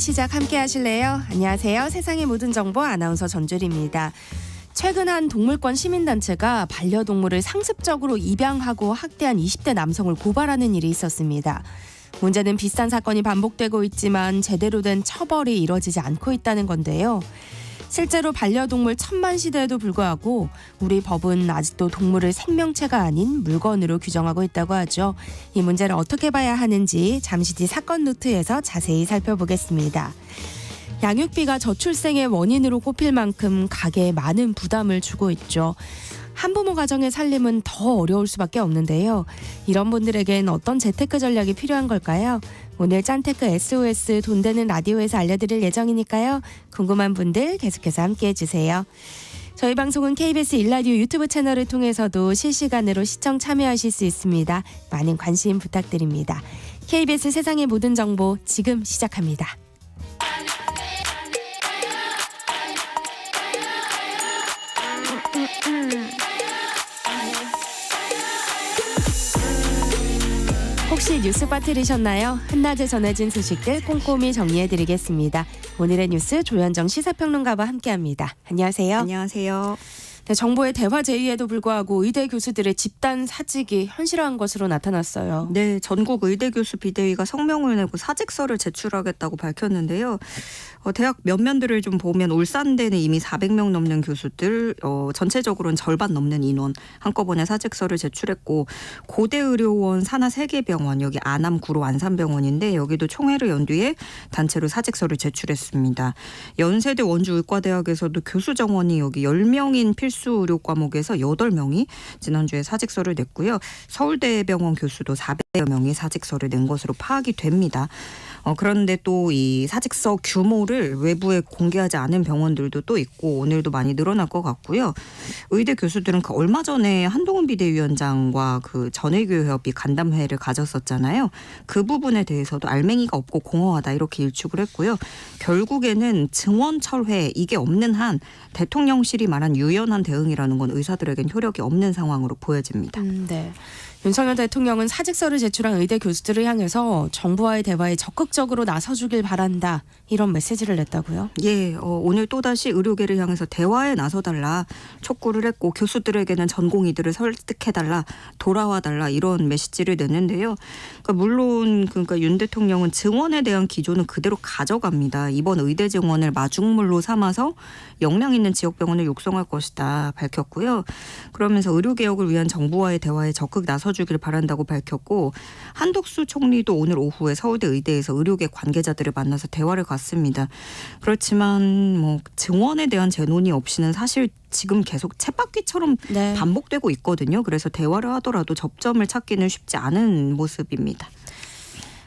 시작 함께 하실래요? 안녕하세요. 세상의 모든 정보 아나운서 전주리입니다. 최근 한 동물권 시민단체가 반려동물을 상습적으로 입양하고 학대한 20대 남성을 고발하는 일이 있었습니다. 문제는 비슷한 사건이 반복되고 있지만 제대로 된 처벌이 이뤄지지 않고 있다는 건데요. 실제로 반려동물 천만 시대에도 불구하고 우리 법은 아직도 동물을 생명체가 아닌 물건으로 규정하고 있다고 하죠. 이 문제를 어떻게 봐야 하는지 잠시 뒤 사건 노트에서 자세히 살펴보겠습니다. 양육비가 저출생의 원인으로 꼽힐 만큼 가계에 많은 부담을 주고 있죠. 한부모 가정의 살림은 더 어려울 수밖에 없는데요. 이런 분들에겐 어떤 재테크 전략이 필요한 걸까요? 오늘 짠테크 SOS 돈 되는 라디오에서 알려드릴 예정이니까요. 궁금한 분들 계속해서 함께해 주세요. 저희 방송은 KBS 1라디오 유튜브 채널을 통해서도 실시간으로 시청 참여하실 수 있습니다. 많은 관심 부탁드립니다. KBS 세상의 모든 정보 지금 시작합니다. 혹시 뉴스 빠뜨리셨나요? 한낮에 전해진 소식들 꼼꼼히 정리해드리겠습니다. 오늘의 뉴스 조현정 시사평론가와 함께합니다. 안녕하세요. 안녕하세요. 네, 정부의 대화 제의에도 불구하고 의대 교수들의 집단 사직이 현실화한 것으로 나타났어요. 네, 전국 의대 교수 비대위가 성명을 내고 사직서를 제출하겠다고 밝혔는데요. 대학 면면들을 좀 보면 울산대는 이미 400명 넘는 교수들, 전체적으로는 절반 넘는 인원 한꺼번에 사직서를 제출했고, 고대의료원 산하 3개 병원, 여기 안암, 구로, 안산병원인데 여기도 총회를 연 뒤에 단체로 사직서를 제출했습니다. 연세대 원주의과대학에서도 교수 정원이 여기 10명인 필수 의료 과목에서 8명이 지난주에 사직서를 냈고요. 서울대병원 교수도 400여 명이 사직서를 낸 것으로 파악이 됩니다. 그런데 또 이 사직서 규모를 외부에 공개하지 않은 병원들도 또 있고 오늘도 많이 늘어날 것 같고요. 의대 교수들은 그 얼마 전에 한동훈 비대위원장과 그 전의교협이 간담회를 가졌었잖아요. 그 부분에 대해서도 알맹이가 없고 공허하다 이렇게 일축을 했고요. 결국에는 증원 철회 이게 없는 한 대통령실이 말한 유연한 대응이라는 건 의사들에겐 효력이 없는 상황으로 보여집니다. 네. 윤석열 대통령은 사직서를 제출한 의대 교수들을 향해서 정부와의 대화에 적극적으로 나서주길 바란다. 이런 메시지를 냈다고요? 예, 오늘 또다시 의료계를 향해서 대화에 나서달라 촉구를 했고 교수들에게는 전공의들을 설득해달라 돌아와달라 이런 메시지를 냈는데요. 그러니까 물론 윤 대통령은 증원에 대한 기조는 그대로 가져갑니다. 이번 의대 증원을 마중물로 삼아서 역량 있는 지역병원을 육성할 것이다 밝혔고요. 그러면서 의료개혁을 위한 정부와의 대화에 적극 나서주길 바란다고 밝혔고 한덕수 총리도 오늘 오후에 서울대 의대에서 의료계 관계자들을 만나서 대화를 갔습니다. 그렇지만 뭐 증원에 대한 재논의 없이는 사실 지금 계속 쳇바퀴처럼 네. 반복되고 있거든요. 그래서 대화를 하더라도 접점을 찾기는 쉽지 않은 모습입니다.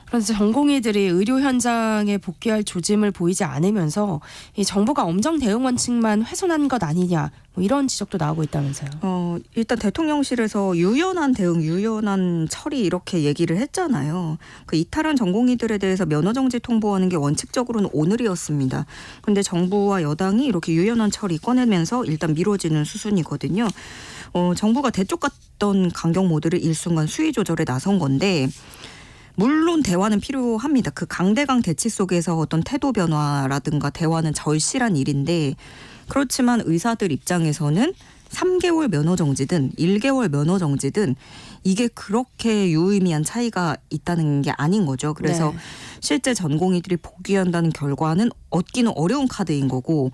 그래서 전공의들이 의료 현장에 복귀할 조짐을 보이지 않으면서 이 정부가 엄정 대응 원칙만 훼손한 것 아니냐 뭐 이런 지적도 나오고 있다면서요. 일단 대통령실에서 유연한 대응, 유연한 처리 이렇게 얘기를 했잖아요. 그 이탈한 전공의들에 대해서 면허정지 통보하는 게 원칙적으로는 오늘이었습니다. 그런데 정부와 여당이 이렇게 유연한 처리 꺼내면서 일단 미뤄지는 수순이거든요. 정부가 대쪽갔던 강경 모드를 일순간 수위 조절에 나선 건데 물론 대화는 필요합니다. 그 강대강 대치 속에서 어떤 태도 변화라든가 대화는 절실한 일인데 그렇지만 의사들 입장에서는 3개월 면허정지든 1개월 면허정지든 이게 그렇게 유의미한 차이가 있다는 게 아닌 거죠. 그래서 네. 실제 전공의들이 복귀한다는 결과는 얻기는 어려운 카드인 거고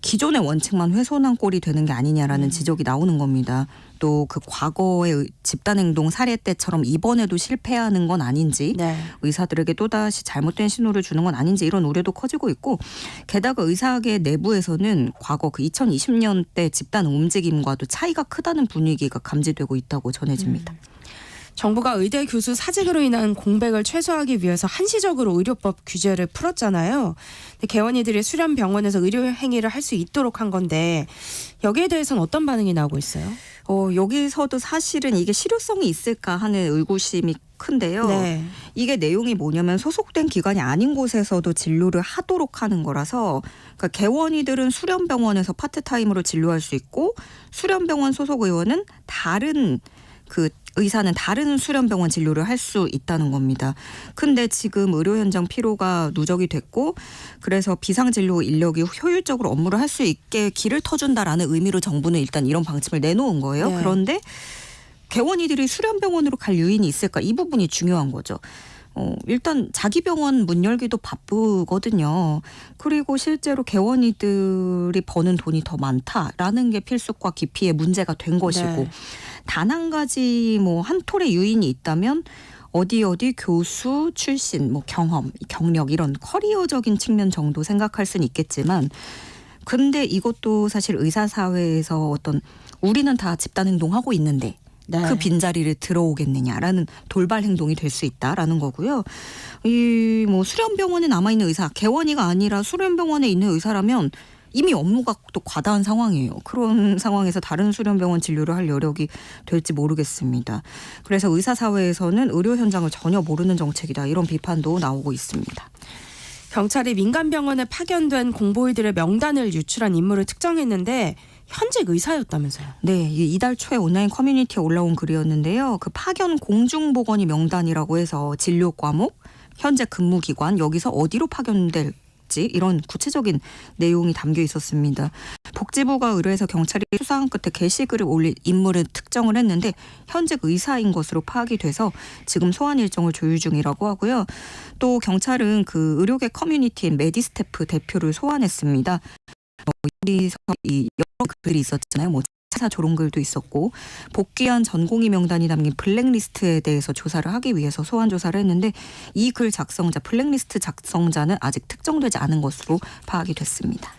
기존의 원칙만 훼손한 꼴이 되는 게 아니냐라는 지적이 나오는 겁니다. 또 그 과거의 집단행동 사례 때처럼 이번에도 실패하는 건 아닌지 네. 의사들에게 또다시 잘못된 신호를 주는 건 아닌지 이런 우려도 커지고 있고 게다가 의사계 내부에서는 과거 그 2020년 때 집단 움직임과도 차이가 크다는 분위기가 감지되고 있다고 전해집니다. 정부가 의대 교수 사직으로 인한 공백을 최소화하기 위해서 한시적으로 의료법 규제를 풀었잖아요. 근데 개원이들이 수련 병원에서 의료 행위를 할 수 있도록 한 건데 여기에 대해서는 어떤 반응이 나오고 있어요? 여기서도 사실은 이게 실효성이 있을까 하는 의구심이 큰데요. 네. 이게 내용이 뭐냐면 소속된 기관이 아닌 곳에서도 진료를 하도록 하는 거라서 그러니까 개원이들은 수련병원에서 파트타임으로 진료할 수 있고 수련병원 소속 의원은 다른 그 의사는 다른 수련병원 진료를 할 수 있다는 겁니다. 근데 지금 의료 현장 피로가 누적이 됐고 그래서 비상진료 인력이 효율적으로 업무를 할 수 있게 길을 터준다라는 의미로 정부는 일단 이런 방침을 내놓은 거예요. 네. 그런데 개원이들이 수련병원으로 갈 유인이 있을까? 이 부분이 중요한 거죠. 일단 자기 병원 문 열기도 바쁘거든요. 그리고 실제로 개원이들이 버는 돈이 더 많다라는 게 필수과 기피의 문제가 된 것이고 네. 단 한 가지 뭐 한 톨의 유인이 있다면 어디 교수 출신, 뭐 경험, 경력 이런 커리어적인 측면 정도 생각할 수는 있겠지만 근데 이것도 사실 의사사회에서 어떤 우리는 다 집단 행동하고 있는데 네. 그 빈자리를 들어오겠느냐라는 돌발 행동이 될 수 있다라는 거고요. 이 뭐 수련병원에 남아있는 의사, 개원이가 아니라 수련병원에 있는 의사라면 이미 업무가 또 과다한 상황이에요. 그런 상황에서 다른 수련병원 진료를 할 여력이 될지 모르겠습니다. 그래서 의사사회에서는 의료 현장을 전혀 모르는 정책이다. 이런 비판도 나오고 있습니다. 경찰이 민간 병원에 파견된 공보위들의 명단을 유출한 인물을 특정했는데 현직 의사였다면서요. 네, 이달 초에 온라인 커뮤니티에 올라온 글이었는데요. 그 파견 공중보건의 명단이라고 해서 진료 과목, 현재 근무 기관, 여기서 어디로 파견될지 이런 구체적인 내용이 담겨 있었습니다. 복지부가 의뢰해서 경찰이 수사한 끝에 게시글을 올린 인물을 특정을 했는데 현직 의사인 것으로 파악이 돼서 지금 소환 일정을 조율 중이라고 하고요. 또 경찰은 그 의료계 커뮤니티인 메디스태프 대표를 소환했습니다. 여기서 이 여러 글이 있었잖아요. 뭐 사 조롱글도 있었고 복귀한 전공의 명단이 담긴 블랙리스트에 대해서 조사를 하기 위해서 소환 조사를 했는데 이 글 작성자, 블랙리스트 작성자는 아직 특정되지 않은 것으로 파악이 됐습니다.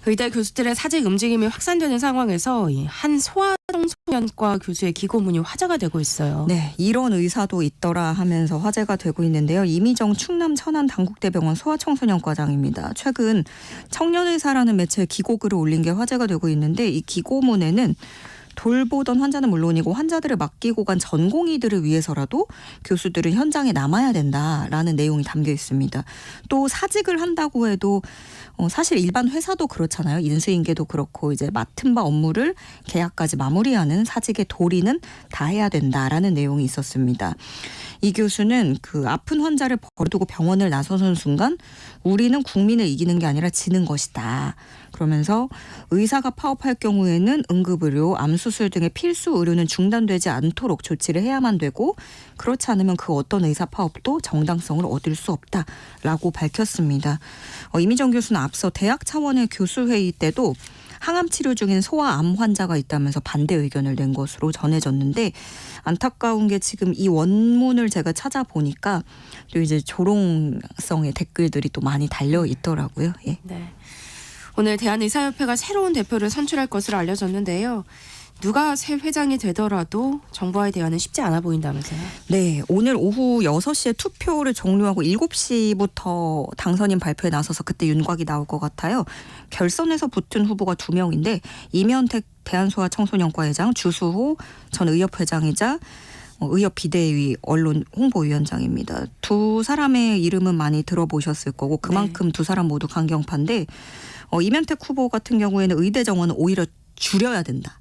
의대 교수들의 사직 움직임이 확산되는 상황에서 이 한 소아청소년과 교수의 기고문이 화제가 되고 있어요. 네, 이런 의사도 있더라 하면서 화제가 되고 있는데요. 이미정 충남 천안 당국대병원 소아청소년과장입니다. 최근 청년의사라는 매체에 기고글을 올린 게 화제가 되고 있는데 이 기고문에는 돌보던 환자는 물론이고 환자들을 맡기고 간 전공의들을 위해서라도 교수들은 현장에 남아야 된다라는 내용이 담겨 있습니다. 또 사직을 한다고 해도 사실 일반 회사도 그렇잖아요. 인수인계도 그렇고 이제 맡은 바 업무를 계약까지 마무리하는 사직의 도리는 다 해야 된다라는 내용이 있었습니다. 이 교수는 그 아픈 환자를 버려두고 병원을 나서는 순간 우리는 국민을 이기는 게 아니라 지는 것이다. 그러면서 의사가 파업할 경우에는 응급의료, 암수술 등의 필수 의료는 중단되지 않도록 조치를 해야만 되고 그렇지 않으면 그 어떤 의사 파업도 정당성을 얻을 수 없다라고 밝혔습니다. 이미정 교수는 앞서 대학 차원의 교수회의 때도 항암 치료 중인 소아암 환자가 있다면서 반대 의견을 낸 것으로 전해졌는데 안타까운 게 지금 이 원문을 제가 찾아보니까 또 이제 조롱성의 댓글들이 또 많이 달려 있더라고요. 예. 네. 오늘 대한의사협회가 새로운 대표를 선출할 것으로 알려졌는데요. 누가 새 회장이 되더라도 정부와의 대화는 쉽지 않아 보인다면서요. 네, 오늘 오후 6시에 투표를 종료하고 7시부터 당선인 발표에 나서서 그때 윤곽이 나올 것 같아요. 결선에서 붙은 후보가 2명인데 이면택 대한소아청소년과 회장, 주수호 전 의협회장이자 의협 비대위 언론 홍보위원장입니다. 두 사람의 이름은 많이 들어보셨을 거고 그만큼 네. 두 사람 모두 강경파인데 이면택 후보 같은 경우에는 의대 정원은 오히려 줄여야 된다.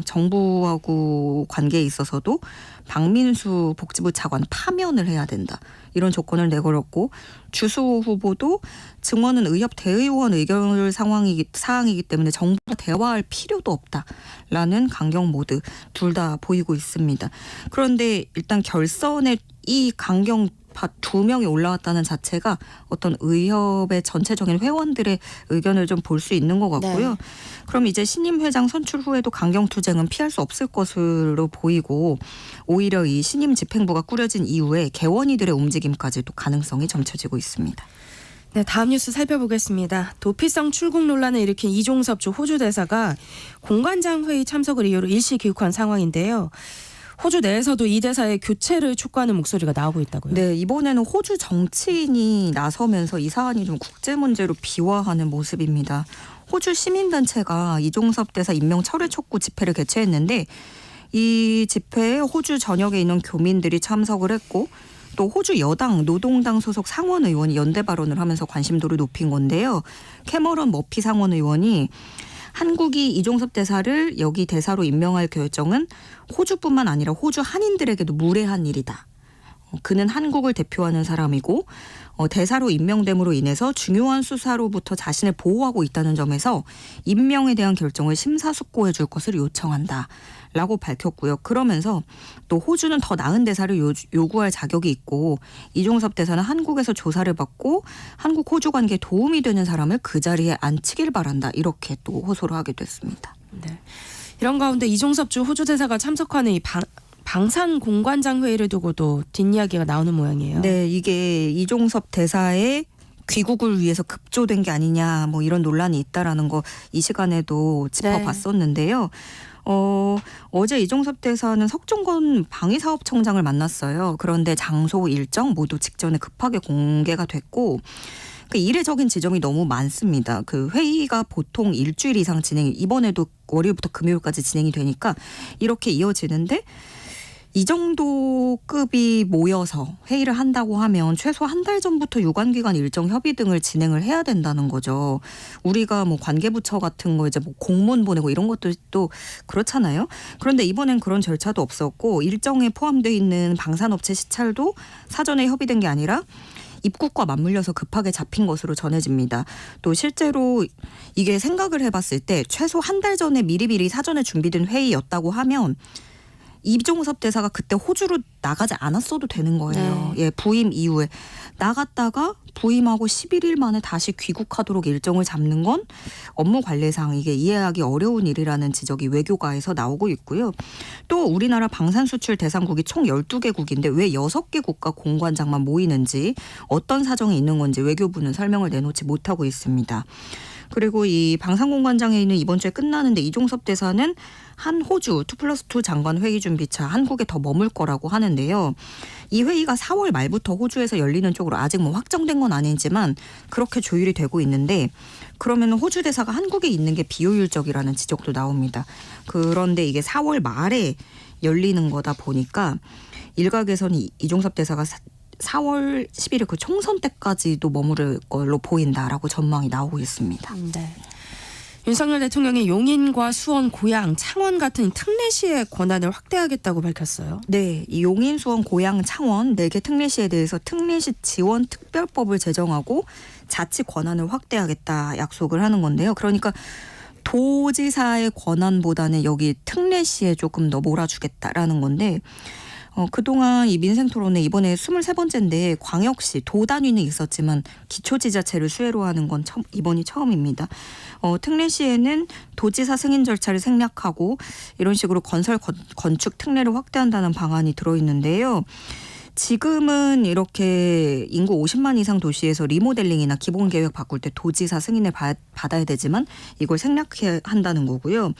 정부하고 관계에 있어서도 박민수 복지부 차관 파면을 해야 된다. 이런 조건을 내걸었고 주수호 후보도 증원은 의협 대의원 의결 사항이기 때문에 정부가 대화할 필요도 없다라는 강경 모드 둘 다 보이고 있습니다. 그런데 일단 결선에 이 강경 파 2명이 올라왔다는 자체가 어떤 의협의 전체적인 회원들의 의견을 좀 볼 수 있는 것 같고요. 네. 그럼 이제 신임 회장 선출 후에도 강경투쟁은 피할 수 없을 것으로 보이고 오히려 이 신임 집행부가 꾸려진 이후에 개원이들의 움직임까지도 가능성이 점쳐지고 있습니다. 네, 다음 뉴스 살펴보겠습니다. 도피성 출국 논란을 일으킨 이종섭 주 호주 대사가 공관장 회의 참석을 이유로 일시 귀국한 상황인데요. 호주 내에서도 이 대사의 교체를 촉구하는 목소리가 나오고 있다고요. 네, 이번에는 호주 정치인이 나서면서 이 사안이 좀 국제 문제로 비화하는 모습입니다. 호주 시민단체가 이종섭 대사 임명 철회 촉구 집회를 개최했는데 이 집회에 호주 전역에 있는 교민들이 참석을 했고 또 호주 여당 노동당 소속 상원 의원이 연대 발언을 하면서 관심도를 높인 건데요. 캐머런 머피 상원 의원이 한국이 이종섭 대사를 여기 대사로 임명할 결정은 호주뿐만 아니라 호주 한인들에게도 무례한 일이다. 그는 한국을 대표하는 사람이고 대사로 임명됨으로 인해서 중요한 수사로부터 자신을 보호하고 있다는 점에서 임명에 대한 결정을 심사숙고해 줄 것을 요청한다. 라고 밝혔고요. 그러면서 또 호주는 더 나은 대사를 요구할 자격이 있고 이종섭 대사는 한국에서 조사를 받고 한국 호주 관계에 도움이 되는 사람을 그 자리에 앉히길 바란다. 이렇게 또 호소를 하게 됐습니다. 네. 이런 가운데 이종섭 주 호주 대사가 참석하는 이 방산 공관장 회의를 두고도 뒷이야기가 나오는 모양이에요. 네, 이게 이종섭 대사의 귀국을 위해서 급조된 게 아니냐 뭐 이런 논란이 있다라는 거 이 시간에도 짚어봤었는데요. 어제 이종섭 대사는 석종건 방위사업청장을 만났어요. 그런데 장소 일정 모두 직전에 급하게 공개가 됐고 그 이례적인 지점이 너무 많습니다. 그 회의가 보통 일주일 이상 이번에도 월요일부터 금요일까지 진행이 되니까 이렇게 이어지는데 이 정도 급이 모여서 회의를 한다고 하면 최소 한 달 전부터 유관기관 일정 협의 등을 진행을 해야 된다는 거죠. 우리가 뭐 관계부처 같은 거 이제 뭐 공문 보내고 이런 것도 또 그렇잖아요. 그런데 이번엔 그런 절차도 없었고 일정에 포함되어 있는 방산업체 시찰도 사전에 협의된 게 아니라 입국과 맞물려서 급하게 잡힌 것으로 전해집니다. 또 실제로 이게 생각을 해봤을 때 최소 한 달 전에 미리미리 사전에 준비된 회의였다고 하면 이종섭 대사가 그때 호주로 나가지 않았어도 되는 거예요. 네. 예, 부임 이후에 나갔다가 부임하고 11일 만에 다시 귀국하도록 일정을 잡는 건 업무 관례상 이게 이해하기 어려운 일이라는 지적이 외교가에서 나오고 있고요. 또 우리나라 방산 수출 대상국이 총 12개국인데 왜 6개 국가 공관장만 모이는지 어떤 사정이 있는 건지 외교부는 설명을 내놓지 못하고 있습니다. 그리고 이 방산공관장회의는 이번 주에 끝나는데 이종섭 대사는 한 호주 2+2 장관 회의 준비차 한국에 더 머물 거라고 하는데요. 이 회의가 4월 말부터 호주에서 열리는 쪽으로 아직 뭐 확정된 건 아니지만 그렇게 조율이 되고 있는데 그러면 호주 대사가 한국에 있는 게 비효율적이라는 지적도 나옵니다. 그런데 이게 4월 말에 열리는 거다 보니까 일각에서는 이종섭 대사가 4월 11일 그 총선 때까지도 머무를 걸로 보인다라고 전망이 나오고 있습니다. 네. 윤석열 대통령이 용인과 수원, 고양, 창원 같은 특례시의 권한을 확대하겠다고 밝혔어요. 네, 이 용인, 수원, 고양, 창원 4개 특례시에 대해서 특례시 지원 특별법을 제정하고 자치 권한을 확대하겠다 약속을 하는 건데요. 그러니까 도지사의 권한보다는 여기 특례시에 조금 더 몰아주겠다라는 건데 그동안 이 민생토론회 이번에 23번째인데 광역시 도 단위는 있었지만 기초지자체를 수혜로 하는 건 이번이 처음입니다. 특례시에는 도지사 승인 절차를 생략하고 이런 식으로 건축 특례를 확대한다는 방안이 들어있는데요. 지금은 이렇게 인구 50만 이상 도시에서 리모델링이나 기본계획 바꿀 때 도지사 승인을 받아야 되지만 이걸 생략해야 한다는 거고요.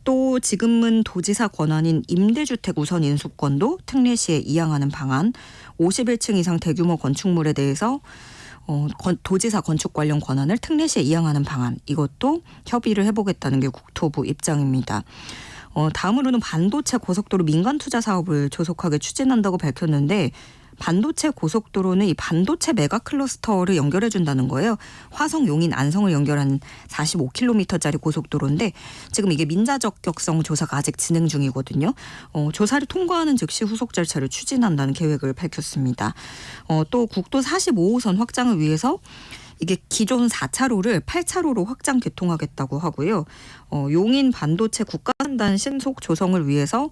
또 지금은 도지사 권한인 임대주택 우선 인수권도 특례시에 이양하는 방안, 51층 이상 대규모 건축물에 대해서 도지사 건축 관련 권한을 특례시에 이양하는 방안, 이것도 협의를 해보겠다는 게 국토부 입장입니다. 다음으로는 반도체 고속도로 민간 투자 사업을 조속하게 추진한다고 밝혔는데 반도체 고속도로는 이 반도체 메가 클러스터를 연결해 준다는 거예요. 화성, 용인, 안성을 연결한 45km짜리 고속도로인데 지금 이게 민자 적격성 조사가 아직 진행 중이거든요. 조사를 통과하는 즉시 후속 절차를 추진한다는 계획을 밝혔습니다. 또 국도 45호선 확장을 위해서 이게 기존 4차로를 8차로로 확장 개통하겠다고 하고요. 용인 반도체 국가단단 신속 조성을 위해서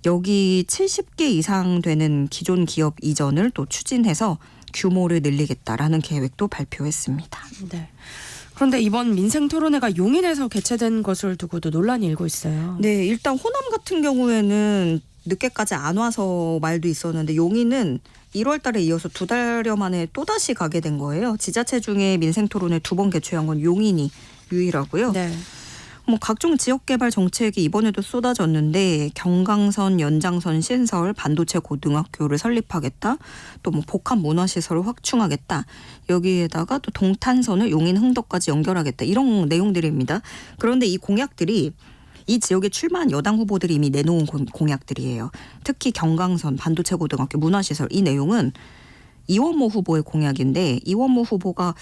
여기 70개 이상 되는 기존 기업 이전을 또 추진해서 규모를 늘리겠다라는 계획도 발표했습니다. 네. 그런데 이번 민생토론회가 용인에서 개최된 것을 두고도 논란이 일고 있어요. 네, 일단 호남 같은 경우에는 늦게까지 안 와서 말도 있었는데 용인은 1월 달에 이어서 2달여 만에 또다시 가게 된 거예요. 지자체 중에 민생토론회 2번 개최한 건 용인이 유일하고요. 네. 각종 지역개발 정책이 이번에도 쏟아졌는데 경강선, 연장선 신설, 반도체 고등학교를 설립하겠다. 또 복합 문화시설을 확충하겠다. 여기에다가 또 동탄선을 용인 흥덕까지 연결하겠다. 이런 내용들입니다. 그런데 이 공약들이 이 지역에 출마한 여당 후보들이 이미 내놓은 공약들이에요. 특히 경강선, 반도체 고등학교, 문화시설 이 내용은 이원모 후보의 공약인데 이원모 후보가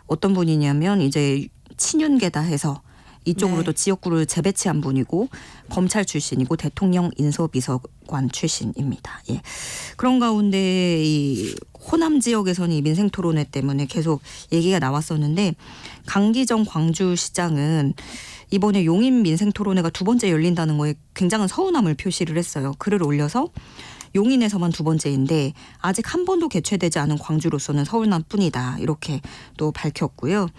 어떤 분이냐면 이제 친윤계다 해서 이쪽으로도 네. 지역구를 재배치한 분이고 검찰 출신이고 대통령 인수비서관 출신입니다. 예. 그런 가운데 이 호남 지역에서는 이 민생토론회 때문에 계속 얘기가 나왔었는데 강기정 광주시장은 이번에 용인 민생토론회가 두 번째 열린다는 거에 굉장한 서운함을 표시를 했어요. 글을 올려서 용인에서만 두 번째인데 아직 한 번도 개최되지 않은 광주로서는 서운한 뿐이다. 이렇게 또 밝혔고요.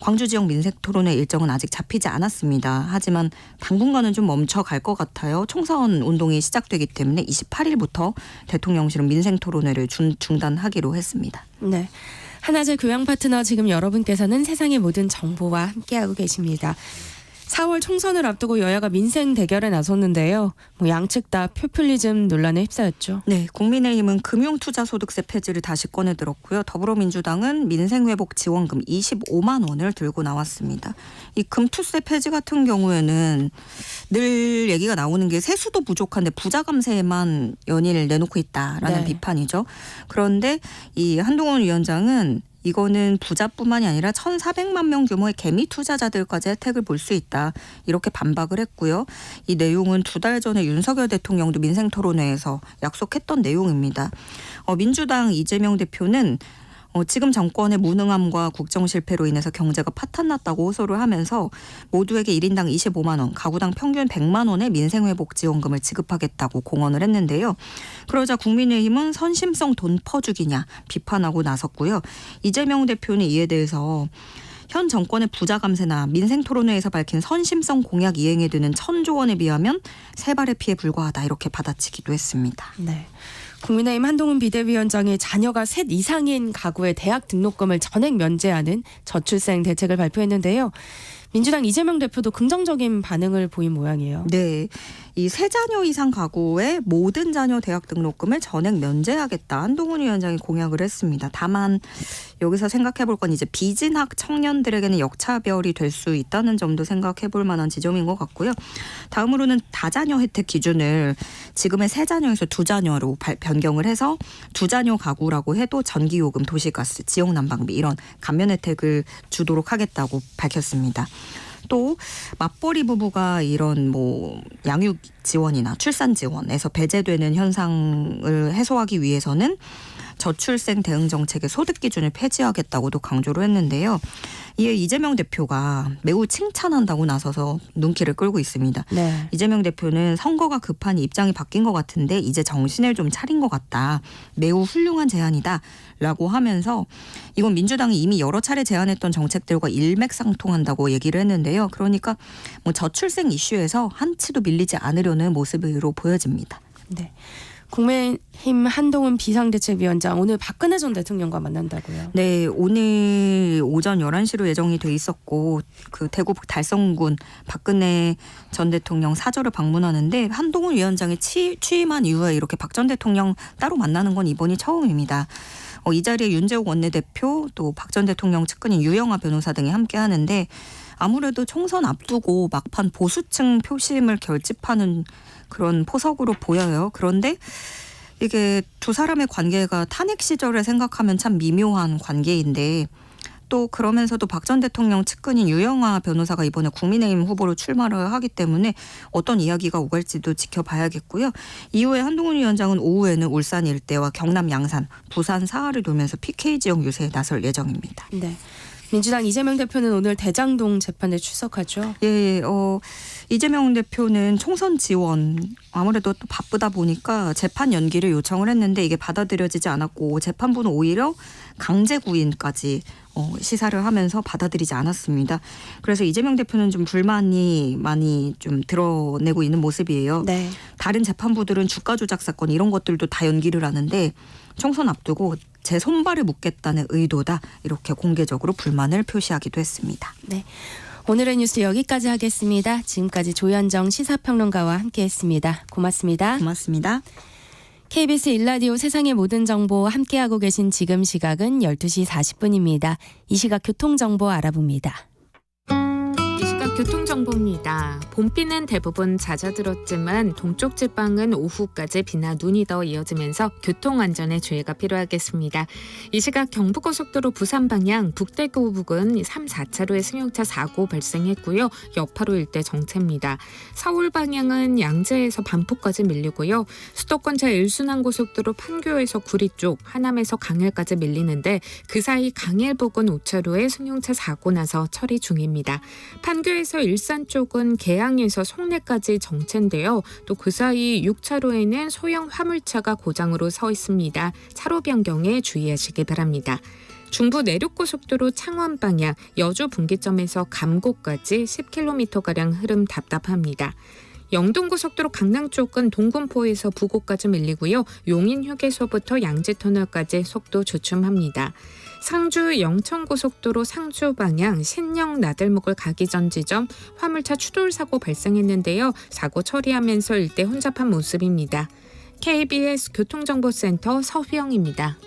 광주 지역 민생토론회 일정은 아직 잡히지 않았습니다. 하지만 당분간은 좀 멈춰갈 것 같아요. 총선 운동이 시작되기 때문에 28일부터 대통령실은 민생토론회를 중단하기로 했습니다. 네. 하나제 교양 파트너 지금 여러분께서는 세상의 모든 정보와 함께하고 계십니다. 4월 총선을 앞두고 여야가 민생 대결에 나섰는데요. 양측 다 포퓰리즘 논란에 휩싸였죠. 네, 국민의힘은 금융투자소득세 폐지를 다시 꺼내들었고요. 더불어민주당은 민생회복 지원금 25만 원을 들고 나왔습니다. 이 금투세 폐지 같은 경우에는 늘 얘기가 나오는 게 세수도 부족한데 부자 감세에만 연일 내놓고 있다라는 네. 비판이죠. 그런데 이 한동훈 위원장은 이거는 부자뿐만이 아니라 1,400만 명 규모의 개미 투자자들까지 혜택을 볼 수 있다. 이렇게 반박을 했고요. 이 내용은 두 달 전에 윤석열 대통령도 민생토론회에서 약속했던 내용입니다. 민주당 이재명 대표는 지금 정권의 무능함과 국정 실패로 인해서 경제가 파탄났다고 호소를 하면서 모두에게 1인당 25만 원, 가구당 평균 100만 원의 민생회복 지원금을 지급하겠다고 공언을 했는데요. 그러자 국민의힘은 선심성 돈 퍼주기냐 비판하고 나섰고요. 이재명 대표는 이에 대해서 현 정권의 부자 감세나 민생토론회에서 밝힌 선심성 공약 이행에 드는 1,000조 원에 비하면 세 발의 피에 불과하다 이렇게 받아치기도 했습니다. 네. 국민의힘 한동훈 비대위원장이 자녀가 셋 이상인 가구의 대학 등록금을 전액 면제하는 저출생 대책을 발표했는데요. 민주당 이재명 대표도 긍정적인 반응을 보인 모양이에요. 네. 이 세 자녀 이상 가구의 모든 자녀 대학 등록금을 전액 면제하겠다. 한동훈 위원장이 공약을 했습니다. 다만 여기서 생각해 볼 건 이제 비진학 청년들에게는 역차별이 될 수 있다는 점도 생각해 볼 만한 지점인 것 같고요. 다음으로는 다자녀 혜택 기준을 지금의 세 자녀에서 두 자녀로 변경을 해서 두 자녀 가구라고 해도 전기요금, 도시가스, 지역 난방비 이런 감면 혜택을 주도록 하겠다고 밝혔습니다. 또 맞벌이 부부가 이런 양육 지원이나 출산 지원에서 배제되는 현상을 해소하기 위해서는 저출생 대응 정책의 소득 기준을 폐지하겠다고도 강조를 했는데요. 이에 이재명 대표가 매우 칭찬한다고 나서서 눈길을 끌고 있습니다. 네. 이재명 대표는 선거가 급하니 입장이 바뀐 것 같은데 이제 정신을 좀 차린 것 같다. 매우 훌륭한 제안이다. 라고 하면서 이건 민주당이 이미 여러 차례 제안했던 정책들과 일맥상통한다고 얘기를 했는데요. 그러니까 저출생 이슈에서 한치도 밀리지 않으려는 모습으로 보여집니다. 네. 국민의힘 한동훈 비상대책위원장 오늘 박근혜 전 대통령과 만난다고요. 네, 오늘 오전 11시로 예정이 돼 있었고 그 대구 달성군 박근혜 전 대통령 사저를 방문하는데 한동훈 위원장이 취임한 이후에 이렇게 박 전 대통령 따로 만나는 건 이번이 처음입니다. 이 자리에 윤재욱 원내대표 또 박 전 대통령 측근인 유영하 변호사 등이 함께 하는데 아무래도 총선 앞두고 막판 보수층 표심을 결집하는 그런 포석으로 보여요. 그런데 이게 두 사람의 관계가 탄핵 시절을 생각하면 참 미묘한 관계인데 또 그러면서도 박 전 대통령 측근인 유영하 변호사가 이번에 국민의힘 후보로 출마를 하기 때문에 어떤 이야기가 오갈지도 지켜봐야겠고요. 이후에 한동훈 위원장은 오후에는 울산 일대와 경남 양산, 부산 사하를 돌면서 PK 지역 유세에 나설 예정입니다. 네. 민주당 이재명 대표는 오늘 대장동 재판에 출석하죠. 예, 이재명 대표는 총선 지원 아무래도 또 바쁘다 보니까 재판 연기를 요청을 했는데 이게 받아들여지지 않았고 재판부는 오히려 강제 구인까지 시사를 하면서 받아들이지 않았습니다. 그래서 이재명 대표는 좀 불만이 많이 좀 드러내고 있는 모습이에요. 네. 다른 재판부들은 주가 조작 사건 이런 것들도 다 연기를 하는데 총선 앞두고 제 손발을 묶겠다는 의도다 이렇게 공개적으로 불만을 표시하기도 했습니다. 네. 오늘의 뉴스 여기까지 하겠습니다. 지금까지 조현정 시사평론가와 함께했습니다. 고맙습니다. 고맙습니다. KBS 1라디오 세상의 모든 정보 함께하고 계신 지금 시각은 12시 40분입니다. 이 시각 교통정보 알아봅니다. 이 시각 교통정보입니다. 봄비는 대부분 잦아들었지만 동쪽 지방은 오후까지 비나 눈이 더 이어지면서 교통안전에 주의가 필요하겠습니다. 이 시각 경부고속도로 부산 방향 북대교 부근 3, 4차로에 승용차 사고 발생했고요. 여파로 일대 정체입니다. 서울 방향은 양재에서 반포까지 밀리고요. 수도권 제1순환고속도로 판교에서 구리 쪽, 하남에서 강일까지 밀리는데 그 사이 강일 부근 5차로에 승용차 사고 나서 처리 중입니다. 판교에서 일산 쪽은 계양에서 송내까지 정체인데요. 또 그 사이 6차로에는 소형 화물차가 고장으로 서 있습니다. 차로 변경에 주의하시기 바랍니다. 중부 내륙고속도로 창원 방향 여주 분기점에서 감곡까지 10km가량 흐름 답답합니다. 영동고속도로 강릉 쪽은 동군포에서 부곡까지 밀리고요. 용인휴게소부터 양지터널까지 속도 주춤합니다. 상주 영천고속도로 상주 방향 신영 나들목을 가기 전 지점 화물차 추돌 사고 발생했는데요. 사고 처리하면서 일대 혼잡한 모습입니다. KBS 교통정보센터 서휘영입니다.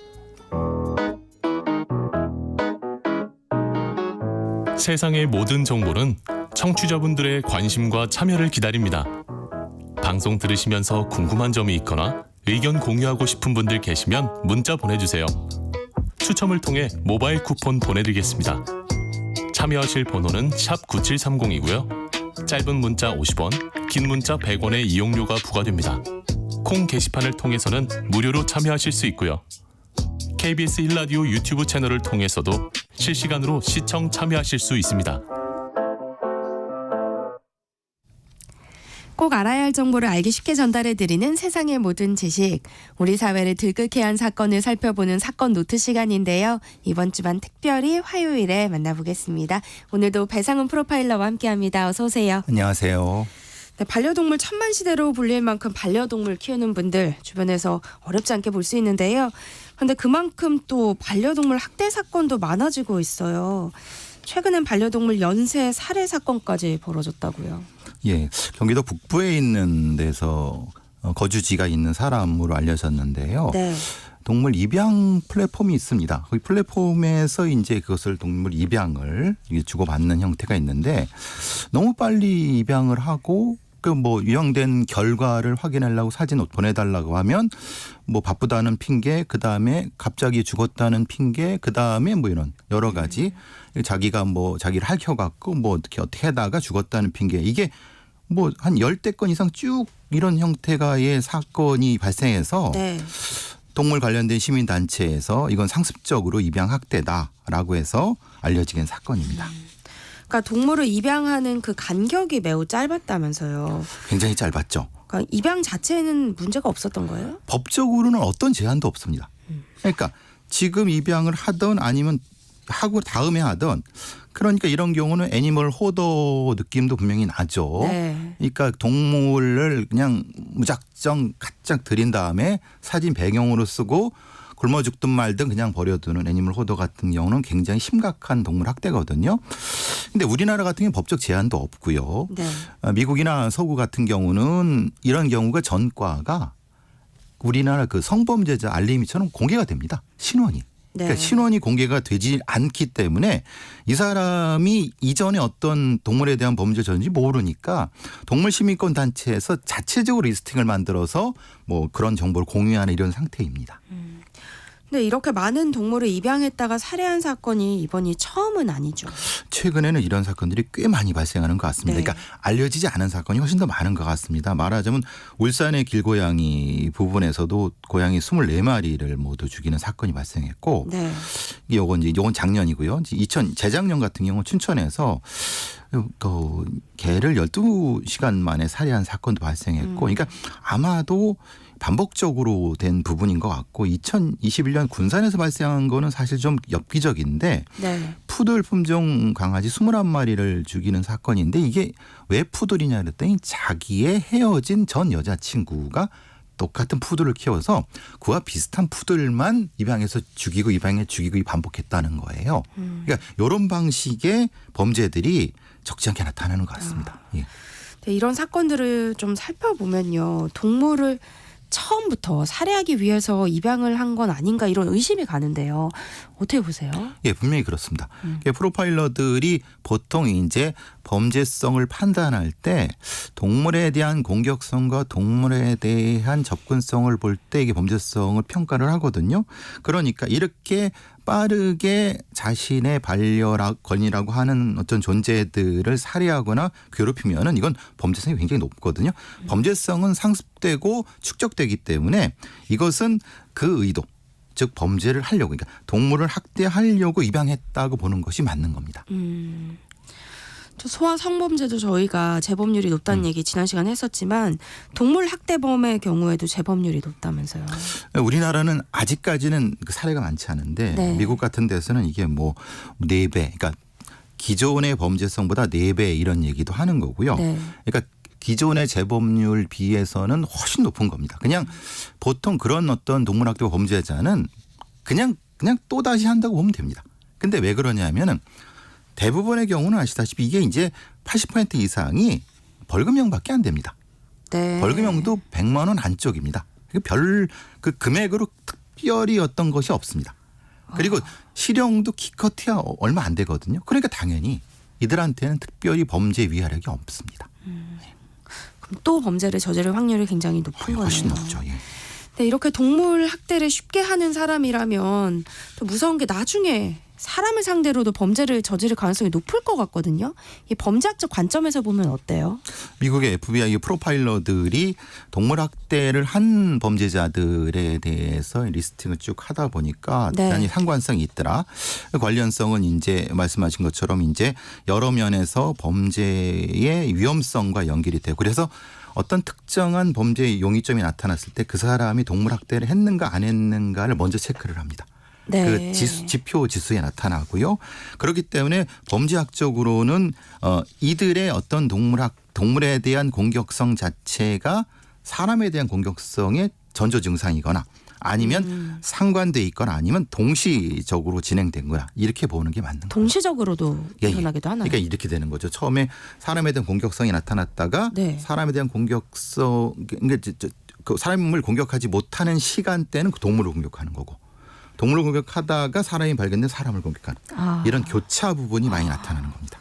세상의 모든 정보는 청취자분들의 관심과 참여를 기다립니다. 방송 들으시면서 궁금한 점이 있거나 의견 공유하고 싶은 분들 계시면 문자 보내주세요. 추첨을 통해 모바일 쿠폰 보내드리겠습니다. 참여하실 번호는 샵 9730이고요. 짧은 문자 50원, 긴 문자 100원의 이용료가 부과됩니다. 콩 게시판을 통해서는 무료로 참여하실 수 있고요. KBS 1라디오 유튜브 채널을 통해서도 실시간으로 시청 참여하실 수 있습니다. 꼭 알아야 할 정보를 알기 쉽게 전달해드리는 세상의 모든 지식. 우리 사회를 들끓게 한 사건을 살펴보는 사건 노트 시간인데요. 이번 주만 특별히 화요일에 만나보겠습니다. 오늘도 배상훈 프로파일러와 함께합니다. 어서 오세요. 안녕하세요. 네, 반려동물 천만시대로 불릴 만큼 반려동물 키우는 분들 주변에서 어렵지 않게 볼 수 있는데요. 그런데 그만큼 또 반려동물 학대 사건도 많아지고 있어요. 최근엔 반려동물 연쇄 살해 사건까지 벌어졌다고요. 예, 경기도 북부에 있는 데서 거주지가 있는 사람으로 알려졌는데요. 네. 동물 입양 플랫폼이 있습니다. 그 플랫폼에서 이제 그것을 동물 입양을 주고받는 형태가 있는데 너무 빨리 입양을 하고 그 뭐 유형된 결과를 확인하려고 사진 보내달라고 하면 뭐 바쁘다는 핑계, 그 다음에 갑자기 죽었다는 핑계, 그 다음에 뭐 이런 여러 가지 자기가 뭐 자기를 핥혀갖고 뭐 어떻게 하다가 죽었다는 핑계, 이게 뭐 한 10대 건 이상 쭉 이런 형태가의 사건이 발생해서 네. 동물 관련된 시민단체에서 이건 상습적으로 입양 학대다라고 해서 알려지게 된 사건입니다. 그러니까 동물을 입양하는 그 간격이 매우 짧았다면서요. 굉장히 짧았죠. 그러니까 입양 자체에는 문제가 없었던 거예요? 법적으로는 어떤 제한도 없습니다. 그러니까 지금 입양을 하던 아니면 하고 다음에 하던, 그러니까 이런 경우는 애니멀 호더 느낌도 분명히 나죠. 네. 그러니까 동물을 그냥 무작정 가짝 들인 다음에 사진 배경으로 쓰고 굶어 죽든 말든 그냥 버려두는 애니멀 호더 같은 경우는 굉장히 심각한 동물 학대거든요. 근데 우리나라 같은 경우는 법적 제한도 없고요. 네. 미국이나 서구 같은 경우는 이런 경우가 전과가 우리나라 그 성범죄자 알림이처럼 공개가 됩니다. 신원이. 네. 그러니까 신원이 공개가 되지 않기 때문에 이 사람이 이전에 어떤 동물에 대한 범죄를 저지른지 모르니까 동물시민권 단체에서 자체적으로 리스팅을 만들어서 뭐 그런 정보를 공유하는 이런 상태입니다. 근데 이렇게 많은 동물을 입양했다가 살해한 사건이 이번이 처음은 아니죠. 최근에는 이런 사건들이 꽤 많이 발생하는 것 같습니다. 네. 그러니까 알려지지 않은 사건이 훨씬 더 많은 것 같습니다. 말하자면 울산의 길고양이 부분에서도 고양이 24마리를 모두 죽이는 사건이 발생했고, 네. 요건 작년이고요. 재작년 같은 경우 춘천에서 그 개를 12시간 만에 살해한 사건도 발생했고, 그러니까 아마도 반복적으로 된 부분인 것 같고, 2021년 군산에서 발생한 거는 사실 좀 엽기적인데 네. 푸들 품종 강아지 21마리를 죽이는 사건인데, 이게 왜 푸들이냐 그랬더니 자기의 헤어진 전 여자친구가 똑같은 푸들을 키워서 그와 비슷한 푸들만 입양해서 죽이고 입양해 죽이고 반복했다는 거예요. 그러니까 이런 방식의 범죄들이 적지 않게 나타나는 것 같습니다. 예. 네, 이런 사건들을 좀 살펴보면요. 동물을 처음부터 살해하기 위해서 입양을 한 건 아닌가 이런 의심이 가는데요. 어떻게 보세요? 예, 분명히 그렇습니다. 프로파일러들이 보통 이제 범죄성을 판단할 때 동물에 대한 공격성과 동물에 대한 접근성을 볼 때 이게 범죄성을 평가를 하거든요. 그러니까 이렇게 빠르게 자신의 반려권이라고 하는 어떤 존재들을 살해하거나 괴롭히면은 이건 범죄성이 굉장히 높거든요. 범죄성은 상습되고 축적되기 때문에 이것은 그 의도, 즉 범죄를 하려고, 그러니까 동물을 학대하려고 입양했다고 보는 것이 맞는 겁니다. 저 소아 성범죄도 저희가 재범률이 높다는 얘기 지난 시간에 했었지만 동물 학대범의 경우에도 재범률이 높다면서요. 우리나라는 아직까지는 그 사례가 많지 않은데 네. 미국 같은 데서는 이게 뭐 4배, 그러니까 기존의 범죄성보다 4배 이런 얘기도 하는 거고요. 네. 그러니까 기존의 재범률 비해서는 훨씬 높은 겁니다. 그냥 보통 그런 어떤 동물학대 범죄자는 그냥 또다시 한다고 보면 됩니다. 근데 왜 그러냐면은 대부분의 경우는 아시다시피 이게 이제 80% 이상이 벌금형밖에 안 됩니다. 네. 벌금형도 100만 원 안쪽입니다. 별 그 금액으로 특별히 어떤 것이 없습니다. 그리고 실형도 기껏해야 얼마 안 되거든요. 그러니까 당연히 이들한테는 특별히 범죄 위화력이 없습니다. 그럼 또 범죄를 저지를 확률이 굉장히 높은 거네요. 훨씬 높죠. 예. 네, 이렇게 동물 학대를 쉽게 하는 사람이라면 또 무서운 게 나중에 사람을 상대로도 범죄를 저지를 가능성이 높을 것 같거든요. 이 범죄학적 관점에서 보면 어때요? 미국의 FBI 프로파일러들이 동물 학대를 한 범죄자들에 대해서 리스팅을 쭉 하다 보니까 네. 대단히 상관성이 있더라. 관련성은 이제 말씀하신 것처럼 이제 여러 면에서 범죄의 위험성과 연결이 되고, 그래서 어떤 특정한 범죄의 용의점이 나타났을 때 그 사람이 동물 학대를 했는가 안 했는가를 먼저 체크를 합니다. 네. 그 지표 지수에 나타나고요. 그렇기 때문에 범죄학적으로는 이들의 어떤 동물에 대한 공격성 자체가 사람에 대한 공격성의 전조 증상이거나 아니면 상관돼 있거나 아니면 동시적으로 진행된 거야. 이렇게 보는 게 맞는 거예요. 동시적으로도 예, 예. 일어나기도 하나요? 그러니까 이렇게 되는 거죠. 처음에 사람에 대한 공격성이 나타났다가 네. 사람에 대한 공격성, 그러니까 그 사람을 공격하지 못하는 시간대는 그 동물을 공격하는 거고, 동물을 공격하다가 사람이 발견된 사람을 공격하는 이런 교차 부분이 많이 나타나는 겁니다.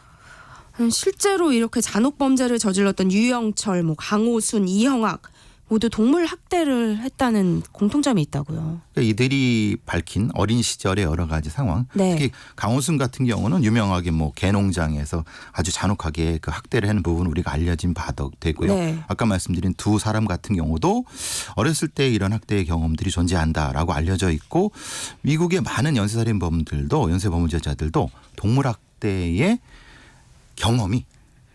실제로 이렇게 잔혹 범죄를 저질렀던 유영철, 뭐 강호순, 이형학 모두 동물 학대를 했다는 공통점이 있다고요. 그러니까 이들이 밝힌 어린 시절의 여러 가지 상황, 네. 특히 강호순 같은 경우는 유명하게 뭐 개농장에서 아주 잔혹하게 그 학대를 하는 부분 우리가 알려진 바도 되고요. 네. 아까 말씀드린 두 사람 같은 경우도 어렸을 때 이런 학대의 경험들이 존재한다라고 알려져 있고, 미국의 많은 연쇄살인범들도 연쇄범죄자들도 동물 학대의 경험이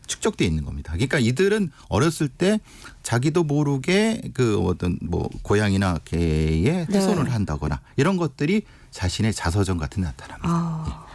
축적돼 있는 겁니다. 그러니까 이들은 어렸을 때 자기도 모르게 그 어떤 뭐 고양이나 개에 훼손을 한다거나 이런 것들이 자신의 자서전 같은 데 나타납니다.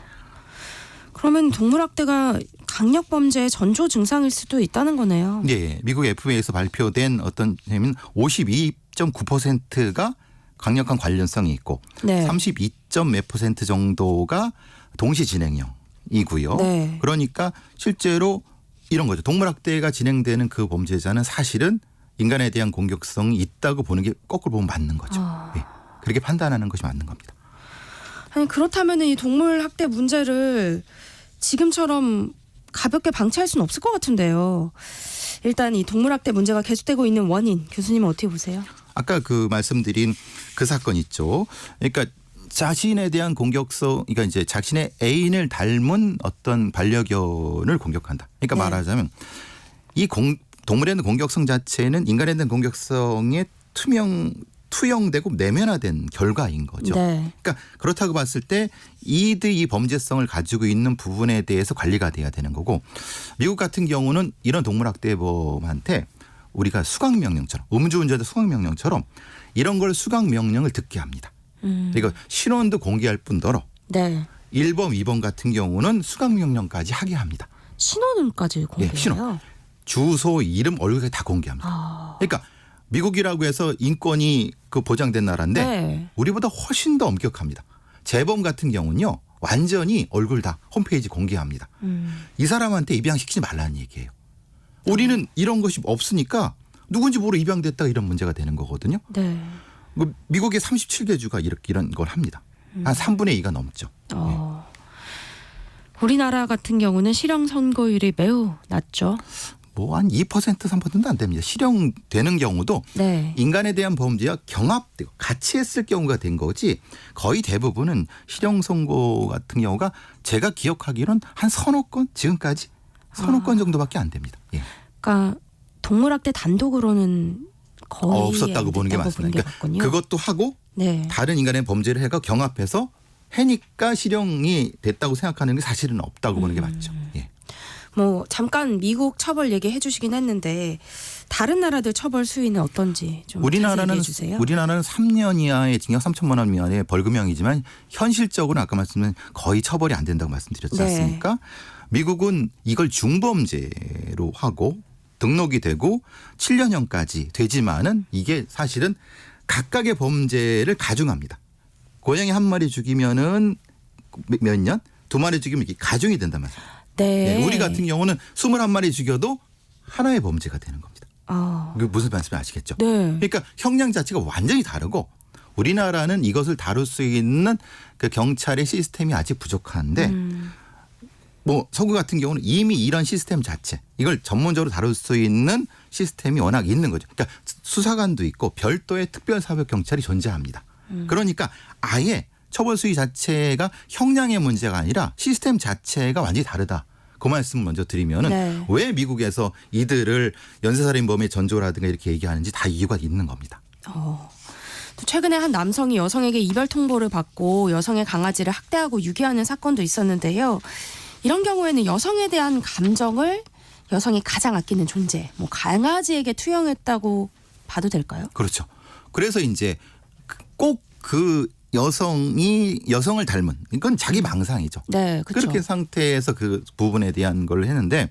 그러면 동물 학대가 강력 범죄의 전조 증상일 수도 있다는 거네요. 네, 미국 FBI에서 발표된 어떤 셈은 52.9%가 강력한 관련성이 있고, 네. 32.몇% 정도가 동시 진행형이고요. 네. 그러니까 실제로 이런 거죠. 동물학대가 진행되는 그 범죄자는 사실은 인간에 대한 공격성이 있다고 보는 게 거꾸로 보면 맞는 거죠. 예. 그렇게 판단하는 것이 맞는 겁니다. 아니 그렇다면 이 동물 학대 문제를 지금처럼 가볍게 방치할 수는 없을 것 같은데요. 일단 이 동물 학대 문제가 계속되고 있는 원인, 교수님은 어떻게 보세요? 아까 그 말씀드린 그 사건 있죠. 그러니까 자신에 대한 공격성, 그러니까 이제 자신의 애인을 닮은 어떤 반려견을 공격한다. 그러니까 네. 말하자면 이 동물에 대한 공격성 자체는 인간에 대한 공격성에 투영되고 내면화된 결과인 거죠. 네. 그러니까 그렇다고 봤을 때 이 범죄성을 가지고 있는 부분에 대해서 관리가 돼야 되는 거고, 미국 같은 경우는 이런 동물학대범한테 우리가 수강명령처럼, 음주운전자 수강명령처럼 이런 걸 수강명령을 듣게 합니다. 그리고 신원도 공개할 뿐더러 네. 1번, 2번 같은 경우는 수강명령까지 하게 합니다. 신원까지 공개해요. 신원. 주소, 이름, 얼굴까지 다 공개합니다. 그러니까 미국이라고 해서 인권이 그 보장된 나라인데 네. 우리보다 훨씬 더 엄격합니다. 재범 같은 경우는요, 완전히 얼굴 다 홈페이지 공개합니다. 이 사람한테 입양시키지 말라는 얘기예요. 우리는 이런 것이 없으니까 누군지 모르고 입양됐다 이런 문제가 되는 거거든요. 네. 미국의 37개 주가 이런 걸 합니다. 한 3분의 2가 넘죠. 우리나라 같은 경우는 실형 선고율이 매우 낮죠. 뭐 한 2% 3%도 안 됩니다. 실형되는 경우도 네. 인간에 대한 범죄와 경합되고 같이 했을 경우가 된 거지 거의 대부분은 실형 선고 같은 경우가 제가 기억하기로는 한 서너 건 지금까지 서너 건 정도밖에 안 됩니다. 예. 그러니까 동물학대 단독으로는 거의 없었다고 안 보는 게 됐다고 맞습니다. 그러니까 같군요. 그것도 하고 네. 다른 인간의 범죄를 해가 경합해서 해니까 실형이 됐다고 생각하는 게 사실은 없다고 보는 게 맞죠. 예. 뭐 잠깐 미국 처벌 얘기해 주시긴 했는데 다른 나라들 처벌 수위는 어떤지 좀 자세히 얘기해 주세요. 우리나라는 3년 이하의 징역 3천만 원 미만의 벌금형이지만 현실적으로 아까 말씀드린 거의 처벌이 안 된다고 말씀드렸지 네. 않습니까? 미국은 이걸 중범죄로 하고 등록이 되고 7년형까지 되지만은 이게 사실은 각각의 범죄를 가중합니다. 고양이 한 마리 죽이면은 몇 년? 두 마리 죽이면 이게 가중이 된단 말이에요. 네. 네, 우리 같은 경우는 21마리 죽여도 하나의 범죄가 되는 겁니다. 아. 그 무슨 말씀인지 아시겠죠? 네. 그러니까 형량 자체가 완전히 다르고 우리나라는 이것을 다룰 수 있는 그 경찰의 시스템이 아직 부족한데 뭐 서구 같은 경우는 이미 이런 시스템 자체 이걸 전문적으로 다룰 수 있는 시스템이 워낙 있는 거죠. 그러니까 수사관도 있고 별도의 특별사법경찰이 존재합니다. 그러니까 아예 처벌 수위 자체가 형량의 문제가 아니라 시스템 자체가 완전히 다르다. 그 말씀 먼저 드리면은 네. 왜 미국에서 이들을 연쇄살인범의 전조라든가 이렇게 얘기하는지 다 이유가 있는 겁니다. 또 최근에 한 남성이 여성에게 이별 통보를 받고 여성의 강아지를 학대하고 유기하는 사건도 있었는데요. 이런 경우에는 여성에 대한 감정을 여성이 가장 아끼는 존재, 뭐 강아지에게 투영했다고 봐도 될까요? 그렇죠. 그래서 이제 꼭 그 여성이 여성을 닮은 이건 자기 망상이죠. 네, 그렇죠. 그렇게 상태에서 그 부분에 대한 걸 했는데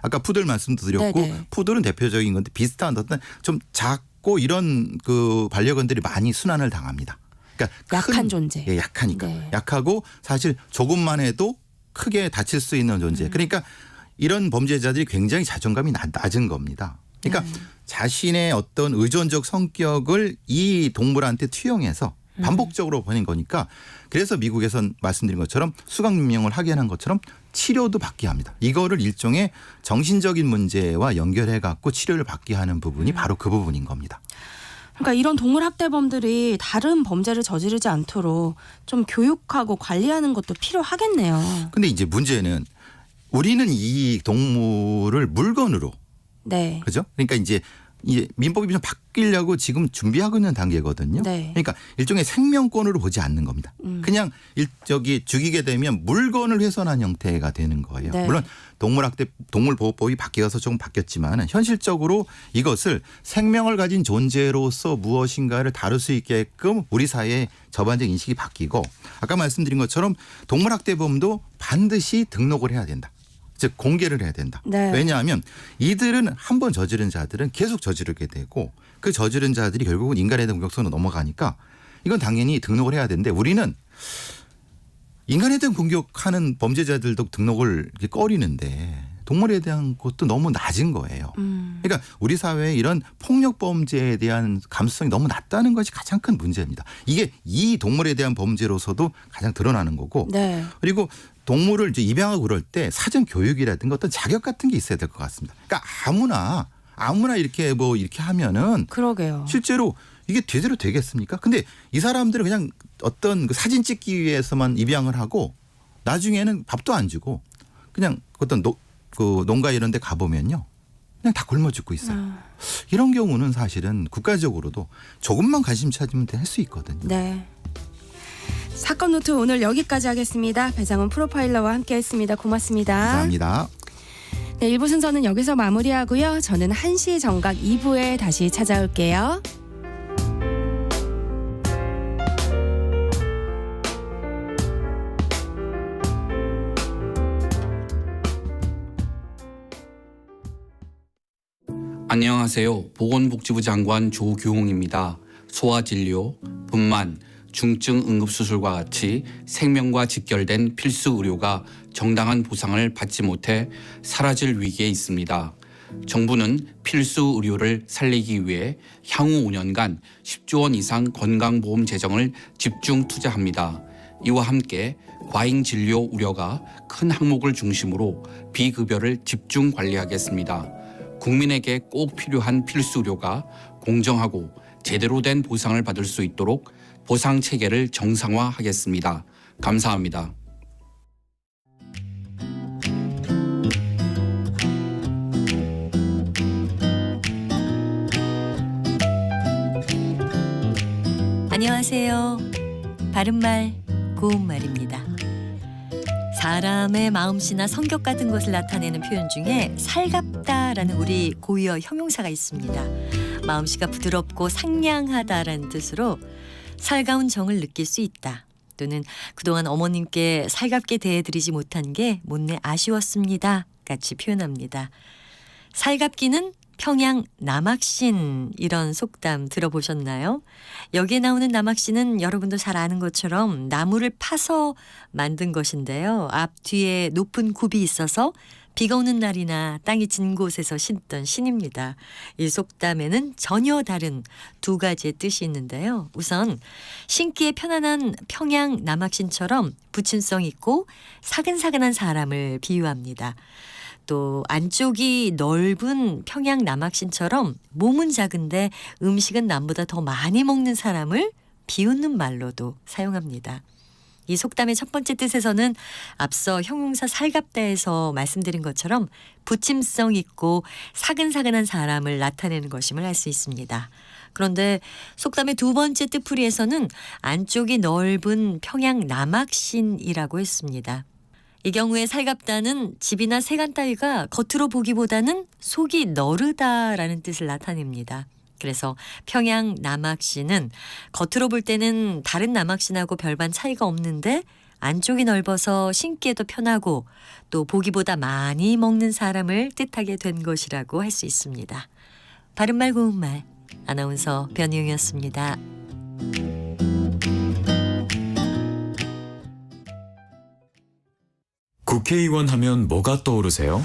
아까 푸들 말씀도 드렸고 네네. 푸들은 대표적인 건데 비슷한 어떤 좀 작고 이런 그 반려견들이 많이 순환을 당합니다. 그러니까 약한 존재. 예, 약하니까 네. 약하고 사실 조금만 해도 크게 다칠 수 있는 존재. 그러니까 이런 범죄자들이 굉장히 자존감이 낮은 겁니다. 그러니까 자신의 어떤 의존적 성격을 이 동물한테 투영해서 반복적으로 보낸 거니까 그래서 미국에선 말씀드린 것처럼 수강명령을 하게 하는 것처럼 치료도 받게 합니다. 이거를 일종의 정신적인 문제와 연결해 갖고 치료를 받게 하는 부분이 바로 그 부분인 겁니다. 그러니까 이런 동물 학대범들이 다른 범죄를 저지르지 않도록 좀 교육하고 관리하는 것도 필요하겠네요. 근데 이제 문제는 우리는 이 동물을 물건으로 네. 그죠? 그러니까 이제 민법이 좀 바뀌려고 지금 준비하고 있는 단계거든요. 네. 그러니까 일종의 생명권으로 보지 않는 겁니다. 그냥 죽이게 되면 물건을 훼손한 형태가 되는 거예요. 네. 물론 동물보호법이 바뀌어서 조금 바뀌었지만 현실적으로 이것을 생명을 가진 존재로서 무엇인가를 다룰 수 있게끔 우리 사회의 전반적 인식이 바뀌고 아까 말씀드린 것처럼 동물학대범도 반드시 등록을 해야 된다. 즉 공개를 해야 된다. 네. 왜냐하면 이들은 한 번 저지른 자들은 계속 저지르게 되고 그 저지른 자들이 결국은 인간에 대한 공격성으로 넘어가니까 이건 당연히 등록을 해야 되는데 우리는 인간에 대한 공격하는 범죄자들도 등록을 이렇게 꺼리는데 동물에 대한 것도 너무 낮은 거예요. 그러니까 우리 사회에 이런 폭력 범죄에 대한 감수성이 너무 낮다는 것이 가장 큰 문제입니다. 이게 이 동물에 대한 범죄로서도 가장 드러나는 거고 네. 그리고 동물을 이제 입양하고 그럴 때 사전 교육이라든가 어떤 자격 같은 게 있어야 될 것 같습니다. 그러니까 아무나 이렇게 이렇게 하면은 그러게요. 실제로 이게 제대로 되겠습니까? 근데 이 사람들은 그냥 어떤 그 사진 찍기 위해서만 입양을 하고 나중에는 밥도 안 주고 그냥 어떤 그 농가 이런 데 가보면요. 그냥 다 굶어 죽고 있어요. 이런 경우는 사실은 국가적으로도 조금만 관심 찾으면 할 수 있거든요. 네. 사건 노트 오늘 여기까지 하겠습니다. 배상훈 프로파일러와 함께했습니다. 고맙습니다. 감사합니다. 네, 1부 순서는 여기서 마무리하고요. 저는 1시 정각 2부에 다시 찾아올게요. 안녕하세요. 보건복지부 장관 조규홍입니다. 소아진료, 분만, 중증 응급수술과 같이 생명과 직결된 필수 의료가 정당한 보상을 받지 못해 사라질 위기에 있습니다. 정부는 필수 의료를 살리기 위해 향후 5년간 10조 원 이상 건강보험 재정을 집중 투자합니다. 이와 함께 과잉 진료 우려가 큰 항목을 중심으로 비급여를 집중 관리하겠습니다. 국민에게 꼭 필요한 필수 의료가 공정하고 제대로 된 보상을 받을 수 있도록 보상 체계를 정상화하겠습니다. 감사합니다. 안녕하세요. 바른말 고운말입니다. 사람의 마음씨나 성격 같은 것을 나타내는 표현 중에 살갑다라는 우리 고유어 형용사가 있습니다. 마음씨가 부드럽고 상냥하다라는 뜻으로 살가운 정을 느낄 수 있다. 또는 그동안 어머님께 살갑게 대해드리지 못한 게 못내 아쉬웠습니다. 같이 표현합니다. 살갑기는 평양 남학신 이런 속담 들어보셨나요? 여기에 나오는 남학신은 여러분도 잘 아는 것처럼 나무를 파서 만든 것인데요. 앞 뒤에 높은 굽이 있어서 비가 오는 날이나 땅이 진 곳에서 신던 신입니다. 이 속담에는 전혀 다른 두 가지의 뜻이 있는데요. 우선 신기에 편안한 평양 남학신처럼 부침성 있고 사근사근한 사람을 비유합니다. 또 안쪽이 넓은 평양 남학신처럼 몸은 작은데 음식은 남보다 더 많이 먹는 사람을 비웃는 말로도 사용합니다. 이 속담의 첫 번째 뜻에서는 앞서 형용사 살갑다에서 말씀드린 것처럼 부침성 있고 사근사근한 사람을 나타내는 것임을 알 수 있습니다. 그런데 속담의 두 번째 뜻풀이에서는 안쪽이 넓은 평양 남학신이라고 했습니다. 이 경우에 살갑다는 집이나 세간 따위가 겉으로 보기보다는 속이 너르다라는 뜻을 나타냅니다. 그래서 평양 남학신은 겉으로 볼 때는 다른 남학신하고 별반 차이가 없는데 안쪽이 넓어서 신기에도 편하고 또 보기보다 많이 먹는 사람을 뜻하게 된 것이라고 할 수 있습니다. 바른말 고운말 아나운서 변희영이었습니다. 국회의원 하면 뭐가 떠오르세요?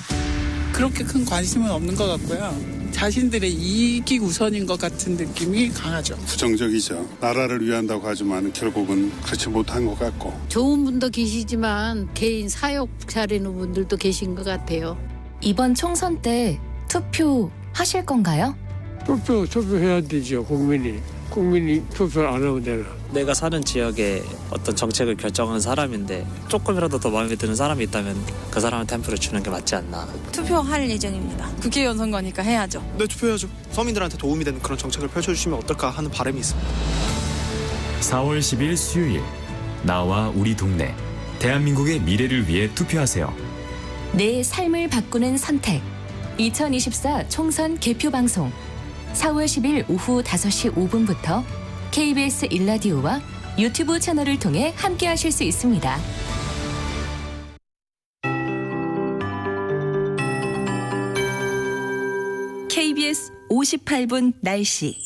그렇게 큰 관심은 없는 것 같고요. 자신들의 이익이 우선인 것 같은 느낌이 강하죠. 부정적이죠. 나라를 위한다고 하지만 결국은 그렇지 못한 것 같고. 좋은 분도 계시지만 개인 사욕 차리는 분들도 계신 것 같아요. 이번 총선 때 투표하실 건가요? 투표해야 되죠. 국민이 투표를 안 하면 되나. 내가 사는 지역의 어떤 정책을 결정하는 사람인데 조금이라도 더 마음에 드는 사람이 있다면 그 사람한테 한 표를 주는 게 맞지 않나. 투표할 예정입니다. 국회의원 선거니까 해야죠. 네, 투표해야죠. 서민들한테 도움이 되는 그런 정책을 펼쳐주시면 어떨까 하는 바람이 있습니다. 4월 10일 수요일 나와 우리 동네 대한민국의 미래를 위해 투표하세요. 내 삶을 바꾸는 선택 2024 총선 개표 방송 4월 10일 오후 5시 5분부터 KBS 1라디오와 유튜브 채널을 통해 함께하실 수 있습니다. KBS 58분 날씨.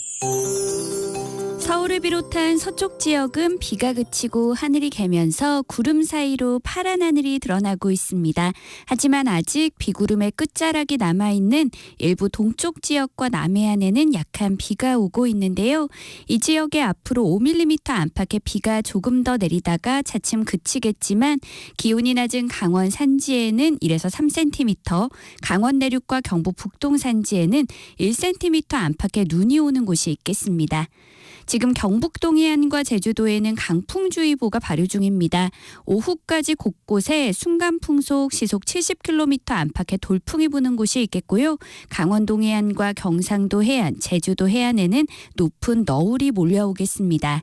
서울을 비롯한 서쪽 지역은 비가 그치고 하늘이 개면서 구름 사이로 파란 하늘이 드러나고 있습니다. 하지만 아직 비구름의 끝자락이 남아있는 일부 동쪽 지역과 남해안에는 약한 비가 오고 있는데요. 이 지역에 앞으로 5mm 안팎의 비가 조금 더 내리다가 차츰 그치겠지만 기온이 낮은 강원 산지에는 1에서 3cm, 강원 내륙과 경북 북동 산지에는 1cm 안팎의 눈이 오는 곳이 있겠습니다. 지금 경북 동해안과 제주도에는 강풍주의보가 발효 중입니다. 오후까지 곳곳에 순간풍속 시속 70km 안팎의 돌풍이 부는 곳이 있겠고요. 강원 동해안과 경상도 해안, 제주도 해안에는 높은 너울이 몰려오겠습니다.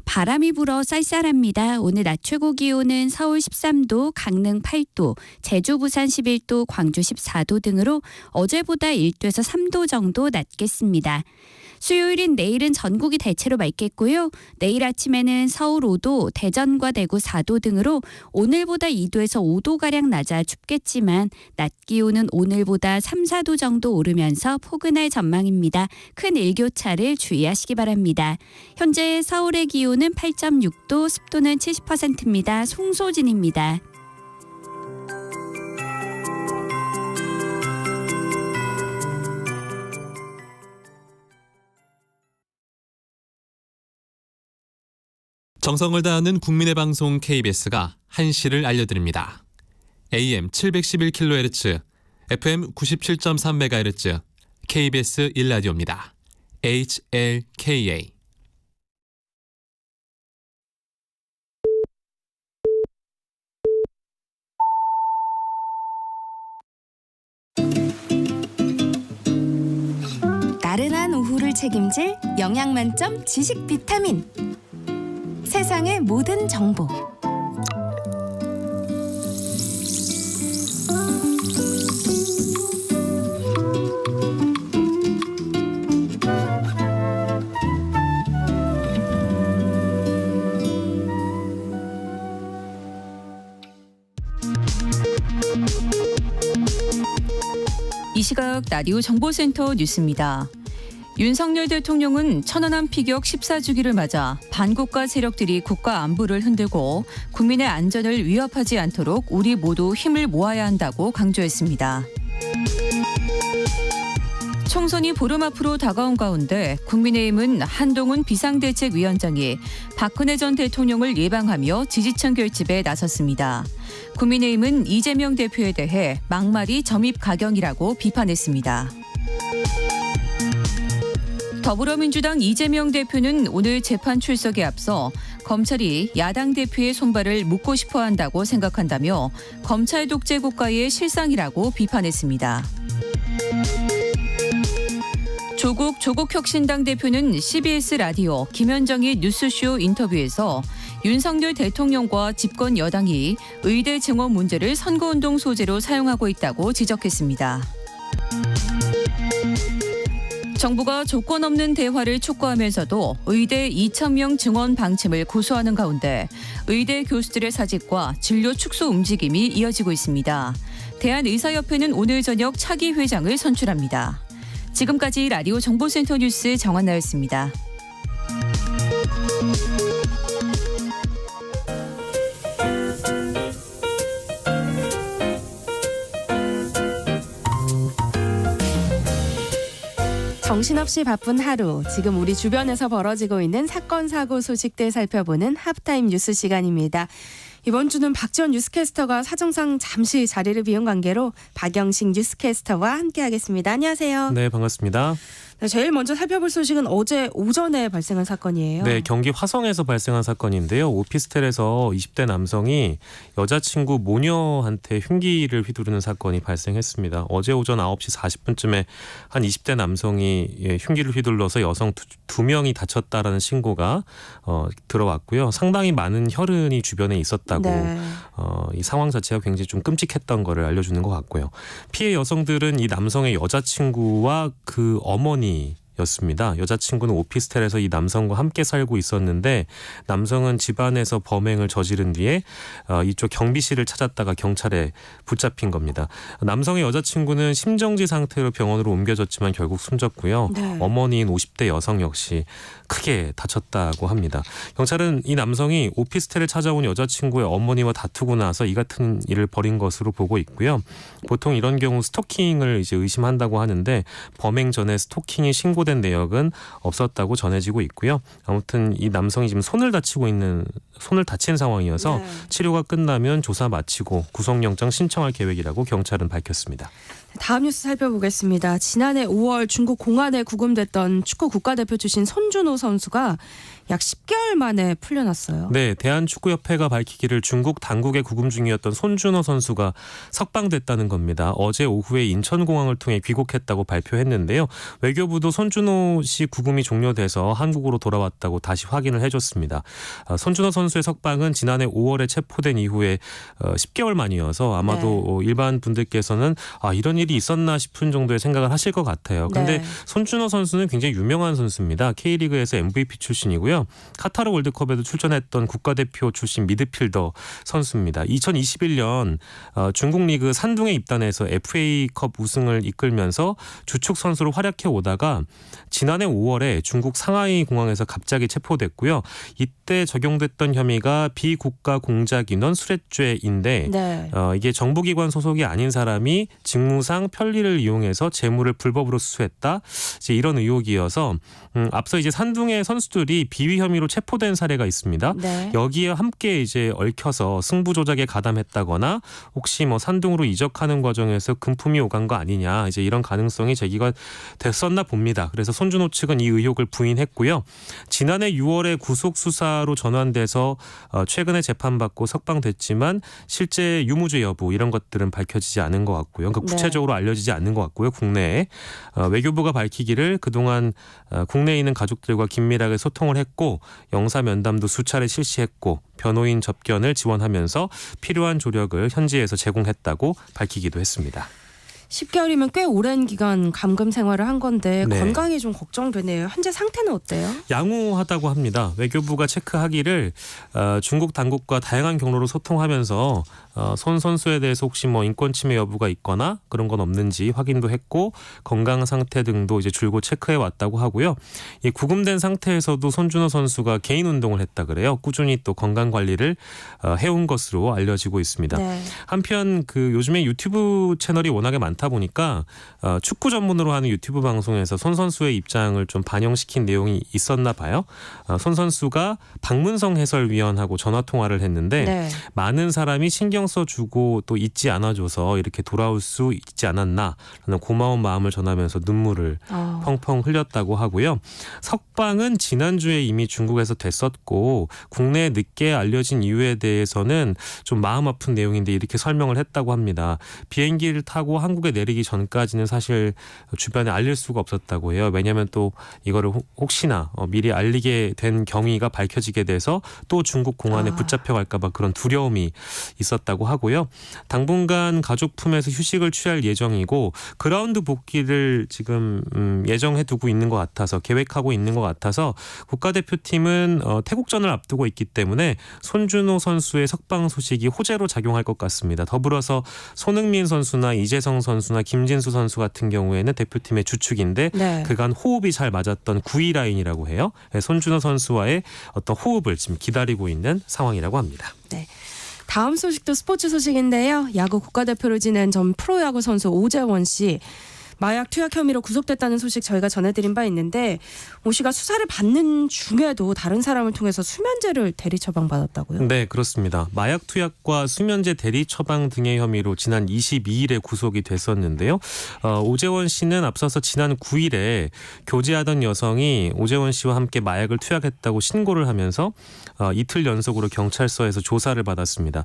바람이 불어 쌀쌀합니다. 오늘 낮 최고 기온은 서울 13도, 강릉 8도, 제주 부산 11도, 광주 14도 등으로 어제보다 1도에서 3도 정도 낮겠습니다. 수요일인 내일은 전국이 대체로 맑겠고요. 내일 아침에는 서울 5도, 대전과 대구 4도 등으로 오늘보다 2도에서 5도가량 낮아 춥겠지만 낮 기온은 오늘보다 3, 4도 정도 오르면서 포근할 전망입니다. 큰 일교차를 주의하시기 바랍니다. 현재 서울의 기온은 8.6도, 습도는 70%입니다. 송소진입니다. 정성을 다하는 국민의 방송 KBS가 한시를 알려드립니다. AM 711kHz, FM 97.3MHz, KBS 1라디오입니다. HLKA. 나른한 오후를 책임질 영양 만점 지식 비타민. 세상의 모든 정보. 이 시각 라디오 정보센터 뉴스입니다. 윤석열 대통령은 천안함 피격 14주기를 맞아 반국가 세력들이 국가 안보를 흔들고 국민의 안전을 위협하지 않도록 우리 모두 힘을 모아야 한다고 강조했습니다. 총선이 보름 앞으로 다가온 가운데 국민의힘은 한동훈 비상대책위원장이 박근혜 전 대통령을 예방하며 지지층 결집에 나섰습니다. 국민의힘은 이재명 대표에 대해 막말이 점입 가경이라고 비판했습니다. 더불어민주당 이재명 대표는 오늘 재판 출석에 앞서 검찰이 야당 대표의 손발을 묶고 싶어 한다고 생각한다며 검찰 독재 국가의 실상이라고 비판했습니다. 조국 혁신당 대표는 CBS 라디오 김현정의 뉴스쇼 인터뷰에서 윤석열 대통령과 집권 여당이 의대 증원 문제를 선거운동 소재로 사용하고 있다고 지적했습니다. 정부가 조건 없는 대화를 촉구하면서도 의대 2,000명 증원 방침을 고수하는 가운데 의대 교수들의 사직과 진료 축소 움직임이 이어지고 있습니다. 대한의사협회는 오늘 저녁 차기 회장을 선출합니다. 지금까지 라디오 정보센터 뉴스 정한나였습니다. 정신없이 바쁜 하루, 지금 우리 주변에서 벌어지고 있는 사건, 사고 소식들 살펴보는 하프타임 뉴스 시간입니다. 이번 주는 박지원 뉴스캐스터가 사정상 잠시 자리를 비운 관계로 박영식 뉴스캐스터와 함께하겠습니다. 안녕하세요. 네, 반갑습니다. 네, 제일 먼저 살펴볼 소식은 어제 오전에 발생한 사건이에요. 네, 경기 화성에서 발생한 사건인데요. 오피스텔에서 20대 남성이 여자친구 모녀한테 흉기를 휘두르는 사건이 발생했습니다. 어제 오전 9시 40분쯤에 한 20대 남성이 흉기를 휘둘러서 여성 두 명이 다쳤다라는 신고가 들어왔고요. 상당히 많은 혈흔이 주변에 있었다고 네. 이 상황 자체가 굉장히 좀 끔찍했던 거를 알려주는 것 같고요. 피해 여성들은 이 남성의 여자친구와 그 어머니였습니다. 여자친구는 오피스텔에서 이 남성과 함께 살고 있었는데 남성은 집안에서 범행을 저지른 뒤에 이쪽 경비실을 찾았다가 경찰에 붙잡힌 겁니다. 남성의 여자친구는 심정지 상태로 병원으로 옮겨졌지만 결국 숨졌고요. 네. 어머니인 50대 여성 역시 크게 다쳤다고 합니다. 경찰은 이 남성이 오피스텔에 찾아온 여자친구의 어머니와 다투고 나서 이 같은 일을 벌인 것으로 보고 있고요. 보통 이런 경우 스토킹을 이제 의심한다고 하는데 범행 전에 스토킹이 신고된 내역은 없었다고 전해지고 있고요. 아무튼 이 남성이 지금 손을 다친 상황이어서 네. 치료가 끝나면 조사 마치고 구속영장 신청할 계획이라고 경찰은 밝혔습니다. 다음 뉴스 살펴보겠습니다. 지난해 5월 중국 공안에 구금됐던 축구 국가대표 출신 손준호 선수가 약 10개월 만에 풀려났어요. 네, 대한축구협회가 밝히기를 중국 당국에 구금 중이었던 손준호 선수가 석방됐다는 겁니다. 어제 오후에 인천공항을 통해 귀국했다고 발표했는데요. 외교부도 손준호 씨 구금이 종료돼서 한국으로 돌아왔다고 다시 확인을 해줬습니다. 손준호 선수의 석방은 지난해 5월에 체포된 이후에 10개월 만이어서 아마도 일반 분들께서는 이런 일이 있었나 싶은 정도의 생각을 하실 것 같아요. 그런데 네. 손준호 선수는 굉장히 유명한 선수입니다. K리그에서 MVP 출신이고요. 카타르 월드컵에도 출전했던 국가대표 출신 미드필더 선수입니다. 2021년 중국 리그 산둥에 입단해서 FA컵 우승을 이끌면서 주축 선수로 활약해 오다가 지난해 5월에 중국 상하이 공항에서 갑자기 체포됐고요. 이때 적용됐던 혐의가 비국가 공작인원 수뢰죄인데 네. 이게 정부기관 소속이 아닌 사람이 직무상 정상 편리를 이용해서 재물을 불법으로 수수했다. 이제 이런 의혹이어서 앞서 이제 산둥의 선수들이 비위 혐의로 체포된 사례가 있습니다. 네. 여기에 함께 이제 얽혀서 승부 조작에 가담했다거나 혹시 뭐 산둥으로 이적하는 과정에서 금품이 오간 거 아니냐 이제 이런 가능성이 제기가 됐었나 봅니다. 그래서 손준호 측은 이 의혹을 부인했고요. 지난해 6월에 구속 수사로 전환돼서 최근에 재판받고 석방됐지만 실제 유무죄 여부 이런 것들은 밝혀지지 않은 것 같고요. 그러니까 구체적으로 알려지지 않는 것 같고요. 국내에 외교부가 밝히기를 그동안 국내에 있는 가족들과 긴밀하게 소통을 했고 영사 면담도 수차례 실시했고 변호인 접견을 지원하면서 필요한 조력을 현지에서 제공했다고 밝히기도 했습니다. 10개월이면 꽤 오랜 기간 감금 생활을 한 건데 네. 건강이 좀 걱정되네요. 현재 상태는 어때요? 양호하다고 합니다. 외교부가 체크하기를 중국 당국과 다양한 경로로 소통하면서 손 선수에 대해서 혹시 뭐 인권 침해 여부가 있거나 그런 건 없는지 확인도 했고 건강 상태 등도 이제 줄곧 체크해 왔다고 하고요. 이 구금된 상태에서도 손준호 선수가 개인 운동을 했다 그래요. 꾸준히 또 건강 관리를 해온 것으로 알려지고 있습니다. 네. 한편 그 요즘에 유튜브 채널이 워낙에 많다 보니까 축구 전문으로 하는 유튜브 방송에서 손 선수의 입장을 좀 반영시킨 내용이 있었나 봐요. 손 선수가 박문성 해설위원하고 전화 통화를 했는데 네. 많은 사람이 신경 써주고 또 잊지 않아줘서 이렇게 돌아올 수 있지 않았나라는 고마운 마음을 전하면서 눈물을 펑펑 흘렸다고 하고요. 석방은 지난주에 이미 중국에서 됐었고 국내에 늦게 알려진 이유에 대해서는 좀 마음 아픈 내용인데 이렇게 설명을 했다고 합니다. 비행기를 타고 한국에 내리기 전까지는 사실 주변에 알릴 수가 없었다고 해요. 왜냐하면 또 이거를 혹시나 미리 알리게 된 경위가 밝혀지게 돼서 또 중국 공안에 붙잡혀갈까 봐 그런 두려움이 있었다고 하고요. 당분간 가족 품에서 휴식을 취할 예정이고 그라운드 복귀를 지금 예정해 두고 있는 것 같아서 계획하고 있는 것 같아서 국가대표팀은 태국전을 앞두고 있기 때문에 손준호 선수의 석방 소식이 호재로 작용할 것 같습니다. 더불어서 손흥민 선수나 이재성 선수나 김진수 선수 같은 경우에는 대표팀의 주축인데 네. 그간 호흡이 잘 맞았던 9위 라인이라고 해요. 손준호 선수와의 어떤 호흡을 지금 기다리고 있는 상황이라고 합니다. 네. 다음 소식도 스포츠 소식인데요. 야구 국가대표를 지낸 전 프로야구 선수 오재원 씨. 마약 투약 혐의로 구속됐다는 소식 저희가 전해드린 바 있는데 오 씨가 수사를 받는 중에도 다른 사람을 통해서 수면제를 대리 처방받았다고요? 네, 그렇습니다. 마약 투약과 수면제 대리 처방 등의 혐의로 지난 22일에 구속이 됐었는데요. 오재원 씨는 앞서서 지난 9일에 교제하던 여성이 오재원 씨와 함께 마약을 투약했다고 신고를 하면서 이틀 연속으로 경찰서에서 조사를 받았습니다.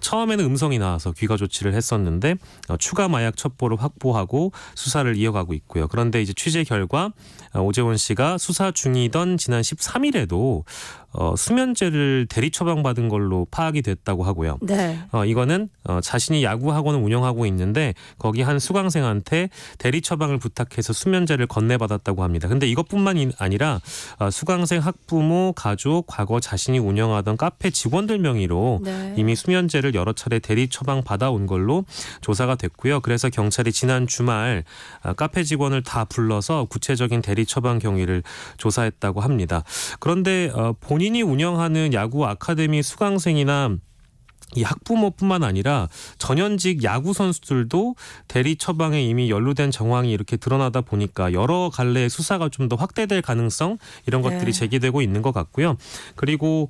처음에는 음성이 나와서 귀가 조치를 했었는데 추가 마약 첩보를 확보하고 수사를 이어가고 있고요. 그런데 이제 취재 결과 오재원 씨가 수사 중이던 지난 13일에도 수면제를 대리 처방받은 걸로 파악이 됐다고 하고요. 네. 이거는 자신이 야구 학원을 운영하고 있는데 거기 한 수강생한테 대리 처방을 부탁해서 수면제를 건네받았다고 합니다. 근데 이것뿐만이 아니라 수강생 학부모, 가족, 과거 자신이 운영하던 카페 직원들 명의로 네. 이미 수면제를 여러 차례 대리 처방 받아온 걸로 조사가 됐고요. 그래서 경찰이 지난 주말 카페 직원을 다 불러서 구체적인 대리 처방 경위를 조사했다고 합니다. 그런데 본인이 운영하는 야구 아카데미 수강생이나 이 학부모뿐만 아니라 전현직 야구 선수들도 대리 처방에 이미 연루된 정황이 이렇게 드러나다 보니까 여러 갈래의 수사가 좀 더 확대될 가능성 이런 것들이 제기되고 있는 것 같고요. 그리고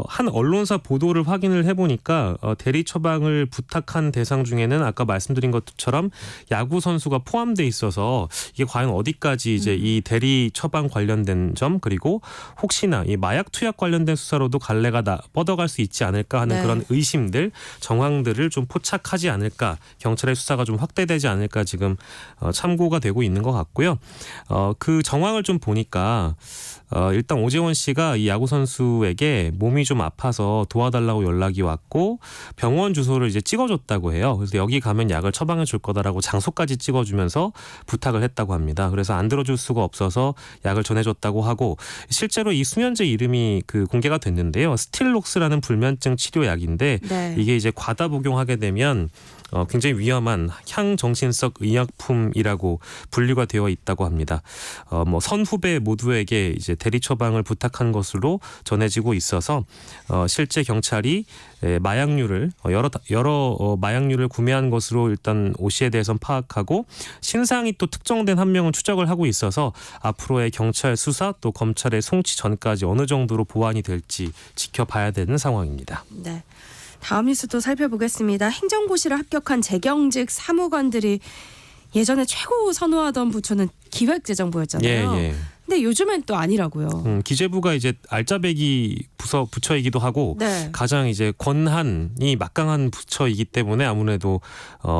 한 언론사 보도를 확인을 해보니까 대리 처방을 부탁한 대상 중에는 아까 말씀드린 것처럼 야구 선수가 포함돼 있어서 이게 과연 어디까지 이제 이 대리 처방 관련된 점 그리고 혹시나 이 마약 투약 관련된 수사로도 갈래가 뻗어갈 수 있지 않을까 하는 그런 의심들, 정황들을 좀 포착하지 않을까, 경찰의 수사가 좀 확대되지 않을까 지금 참고가 되고 있는 것 같고요. 그 정황을 좀 보니까 일단 오재원 씨가 이 야구 선수에게 몸이 좀 아파서 도와달라고 연락이 왔고 병원 주소를 이제 찍어줬다고 해요. 그래서 여기 가면 약을 처방해 줄 거다라고 장소까지 찍어주면서 부탁을 했다고 합니다. 그래서 안 들어줄 수가 없어서 약을 전해줬다고 하고 실제로 이 수면제 이름이 공개가 됐는데요. 스틸록스라는 불면증 치료약인데 이게 이제 과다 복용하게 되면 굉장히 위험한 향정신성 의약품이라고 분류가 되어 있다고 합니다. 뭐 선후배 모두에게 이제 대리 처방을 부탁한 것으로 전해지고 있어서 실제 경찰이 마약류를 여러 마약류를 구매한 것으로 일단 오 씨에 대해서는 파악하고 신상이 또 특정된 한 명은 추적을 하고 있어서 앞으로의 경찰 수사 또 검찰의 송치 전까지 어느 정도로 보완이 될지 지켜봐야 되는 상황입니다. 네. 다음 뉴스도 살펴보겠습니다. 행정고시를 합격한 재경직 사무관들이 예전에 최고 선호하던 부처는 기획재정부였잖아요. 예. 근데 요즘엔 또 아니라고요. 기재부가 이제 알짜배기 부처이기도 하고 네. 가장 이제 권한이 막강한 부처이기 때문에 아무래도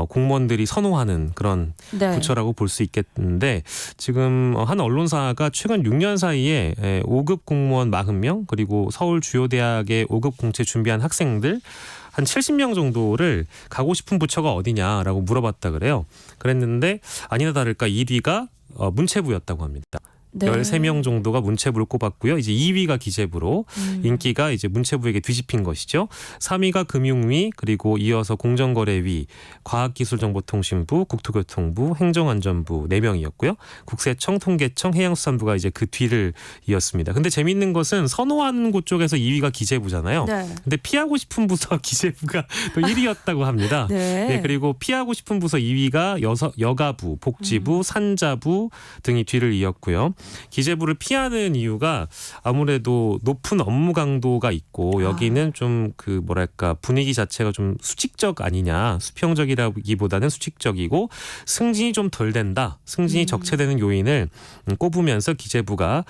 공무원들이 선호하는 그런 네. 부처라고 볼 수 있겠는데 지금 한 언론사가 최근 6년 사이에 5급 공무원 40명 그리고 서울 주요 대학의 5급 공채 준비한 학생들 한 70명 정도를 가고 싶은 부처가 어디냐라고 물어봤다 그래요. 그랬는데 아니나 다를까 1위가 문체부였다고 합니다. 네. 13명 정도가 문체부를 꼽았고요. 이제 2위가 기재부로 인기가 이제 문체부에게 뒤집힌 것이죠. 3위가 금융위 그리고 이어서 공정거래위, 과학기술정보통신부, 국토교통부, 행정안전부 4명이었고요. 국세청, 통계청, 해양수산부가 이제 그 뒤를 이었습니다. 근데 재밌는 것은 선호하는 곳 쪽에서 2위가 기재부잖아요. 네. 근데 피하고 싶은 부서 기재부가 또 1위였다고 합니다. 네. 네, 그리고 피하고 싶은 부서 2위가 여가부, 복지부, 산자부 등이 뒤를 이었고요. 기재부를 피하는 이유가 아무래도 높은 업무 강도가 있고 여기는 좀 그 뭐랄까 분위기 자체가 좀 수직적 아니냐, 수평적이라기보다는 수직적이고 승진이 좀 덜 된다, 승진이 적체되는 요인을 꼽으면서 기재부가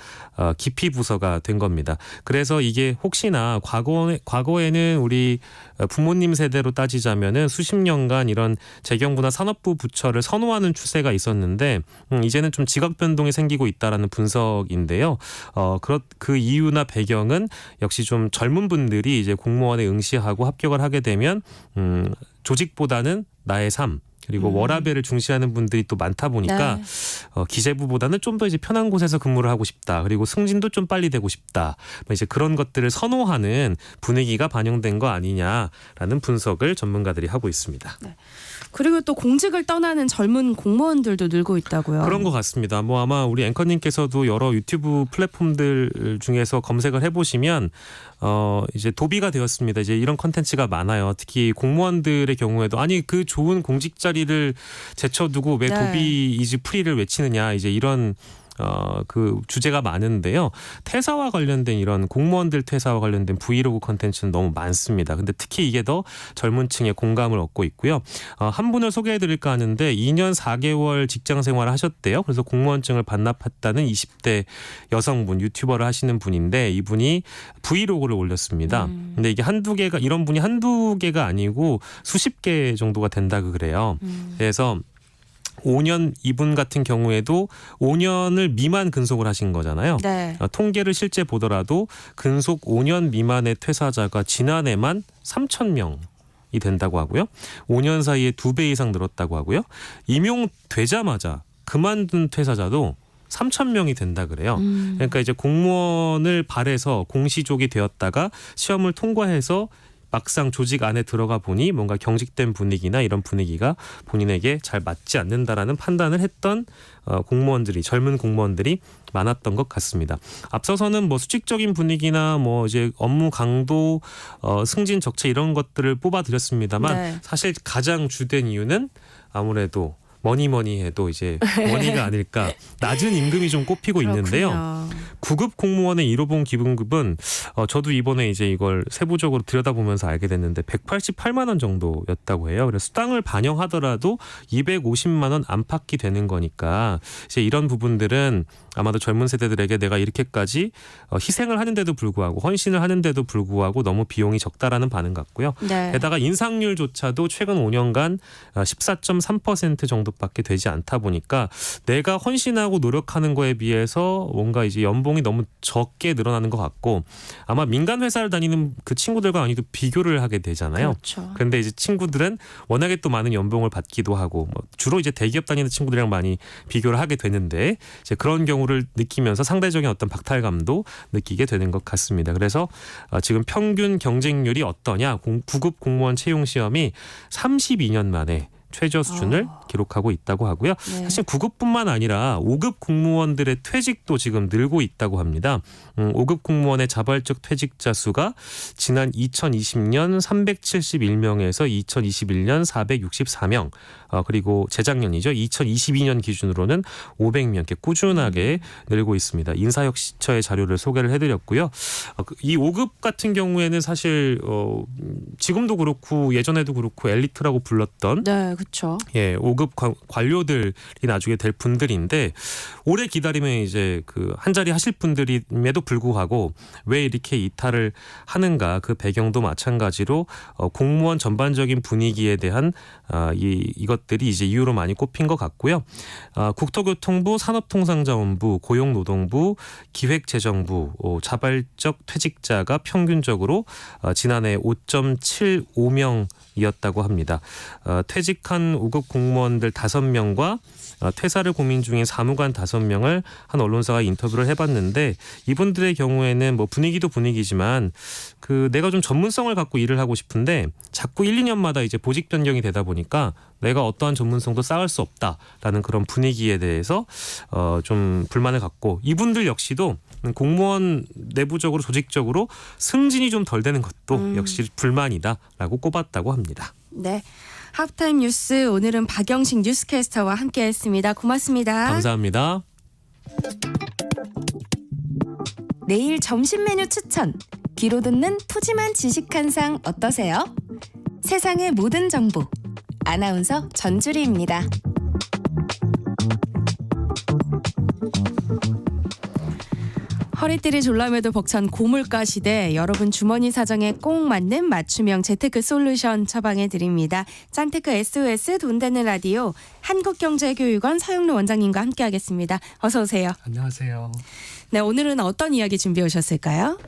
기피 부서가 된 겁니다. 그래서 이게 혹시나 과거에는 우리 부모님 세대로 따지자면은 수십 년간 이런 재경부나 산업부 부처를 선호하는 추세가 있었는데 이제는 좀 지각 변동이 생기고 있다라는 분석인데요. 그 이유나 배경은 역시 좀 젊은 분들이 이제 공무원에 응시하고 합격을 하게 되면 조직보다는 나의 삶 그리고 워라밸을 중시하는 분들이 또 많다 보니까 네. 기재부보다는 좀 더 이제 편한 곳에서 근무를 하고 싶다. 그리고 승진도 좀 빨리 되고 싶다. 이제 그런 것들을 선호하는 분위기가 반영된 거 아니냐라는 분석을 전문가들이 하고 있습니다. 네. 그리고 또 공직을 떠나는 젊은 공무원들도 늘고 있다고요. 그런 것 같습니다. 뭐 아마 우리 앵커님께서도 여러 유튜브 플랫폼들 중에서 검색을 해보시면 이제 도비가 되었습니다. 이제 이런 컨텐츠가 많아요. 특히 공무원들의 경우에도 아니 그 좋은 공직 자리를 제쳐두고 왜 네. 도비 이즈 프리를 외치느냐 이제 이런 그 주제가 많은데요. 퇴사와 관련된 이런 공무원들 퇴사와 관련된 브이로그 컨텐츠는 너무 많습니다. 근데 특히 이게 더 젊은 층의 공감을 얻고 있고요. 한 분을 소개해드릴까 하는데 2년 4개월 직장 생활을 하셨대요. 그래서 공무원증을 반납했다는 20대 여성분, 유튜버를 하시는 분인데 이분이 브이로그를 올렸습니다. 근데 이게 이런 분이 한두 개가 아니고 수십 개 정도가 된다고 그래요. 그래서 5년 이분 같은 경우에도 5년을 미만 근속을 하신 거잖아요. 네. 통계를 실제 보더라도 근속 5년 미만의 퇴사자가 지난해만 3,000명이 된다고 하고요. 5년 사이에 2배 이상 늘었다고 하고요. 임용되자마자 그만둔 퇴사자도 3,000명이 된다 그래요. 그러니까 이제 공무원을 발해서 공시족이 되었다가 시험을 통과해서 막상 조직 안에 들어가 보니 뭔가 경직된 분위기나 이런 분위기가 본인에게 잘 맞지 않는다라는 판단을 했던 젊은 공무원들이 많았던 것 같습니다. 앞서서는 뭐 수직적인 분위기나 뭐 이제 업무 강도, 승진 적체 이런 것들을 뽑아드렸습니다만 네. 사실 가장 주된 이유는 아무래도 뭐니 해도 이제 머니가 아닐까. 낮은 임금이 좀 꼽히고 있는데요. 9급 공무원의 1호봉 기본급은 저도 이번에 이제 이걸 세부적으로 들여다보면서 알게 됐는데 188만 원 정도였다고 해요. 그래서 수당을 반영하더라도 250만 원 안팎이 되는 거니까 이제 이런 부분들은 아마도 젊은 세대들에게 내가 이렇게까지 희생을 하는데도 불구하고 헌신을 하는데도 불구하고 너무 비용이 적다라는 반응 같고요. 네. 게다가 인상률조차도 최근 5년간 14.3% 정도밖에 되지 않다 보니까 내가 헌신하고 노력하는 거에 비해서 뭔가 이제 연봉이 너무 적게 늘어나는 것 같고 아마 민간 회사를 다니는 그 친구들과 많이도 비교를 하게 되잖아요. 그렇죠. 그런데 이제 친구들은 워낙에 또 많은 연봉을 받기도 하고 주로 이제 대기업 다니는 친구들이랑 많이 비교를 하게 되는데 이제 그런 경우를 느끼면서 상대적인 어떤 박탈감도 느끼게 되는 것 같습니다. 그래서 지금 평균 경쟁률이 어떠냐? 9급 공무원 채용 시험이 32년 만에 최저 수준을 기록하고 있다고 하고요. 네. 사실 9급뿐만 아니라 5급 공무원들의 퇴직도 지금 늘고 있다고 합니다. 5급 공무원의 자발적 퇴직자 수가 지난 2020년 371명에서 2021년 464명, 그리고 재작년이죠. 2022년 기준으로는 500명 이렇게 꾸준하게 늘고 있습니다. 인사혁신처의 자료를 소개를 해드렸고요. 이 5급 같은 경우에는 사실 지금도 그렇고 예전에도 그렇고 엘리트라고 불렀던 네, 그렇죠. 예, 5급 관료들이 나중에 될 분들인데 오래 기다리면 이제 그 한 자리 하실 분들임에도 불구하고 왜 이렇게 이탈을 하는가 그 배경도 마찬가지로 공무원 전반적인 분위기에 대한 이것들이 이제 이유로 많이 꼽힌 것 같고요. 국토교통부, 산업통상자원부, 고용노동부, 기획재정부 자발적 퇴직자가 평균적으로 지난해 5.75명이었다고 합니다. 퇴직한 5급 공무원들 5명과 퇴사를 고민 중인 사무관 5명을 한 언론사가 인터뷰를 해봤는데 이분들의 경우에는 뭐 분위기도 분위기지만 그 내가 좀 전문성을 갖고 일을 하고 싶은데 자꾸 1, 2년마다 이제 보직 변경이 되다 보니까 내가 어떠한 전문성도 쌓을 수 없다라는 그런 분위기에 대해서 좀 불만을 갖고 이분들 역시도 공무원 내부적으로 조직적으로 승진이 좀 덜 되는 것도 역시 불만이다라고 꼽았다고 합니다. 네. 하프타임 뉴스 오늘은 박영식 뉴스캐스터와 함께했습니다. 고맙습니다. 감사합니다. 내일 점심 메뉴 추천. 귀로 듣는 푸짐한 지식 한 상 어떠세요? 세상의 모든 정보. 아나운서 전주리입니다. 허리띠를 졸라매도 벅찬 고물가 시대 여러분 주머니 사정에 꼭 맞는 맞춤형 재테크 솔루션 처방해 드립니다. 짠테크 SOS 돈 되는 라디오 한국경제교육원 서영로 원장님과 함께하겠습니다. 어서 오세요. 안녕하세요. 네, 오늘은 어떤 이야기 준비해 오셨을까요?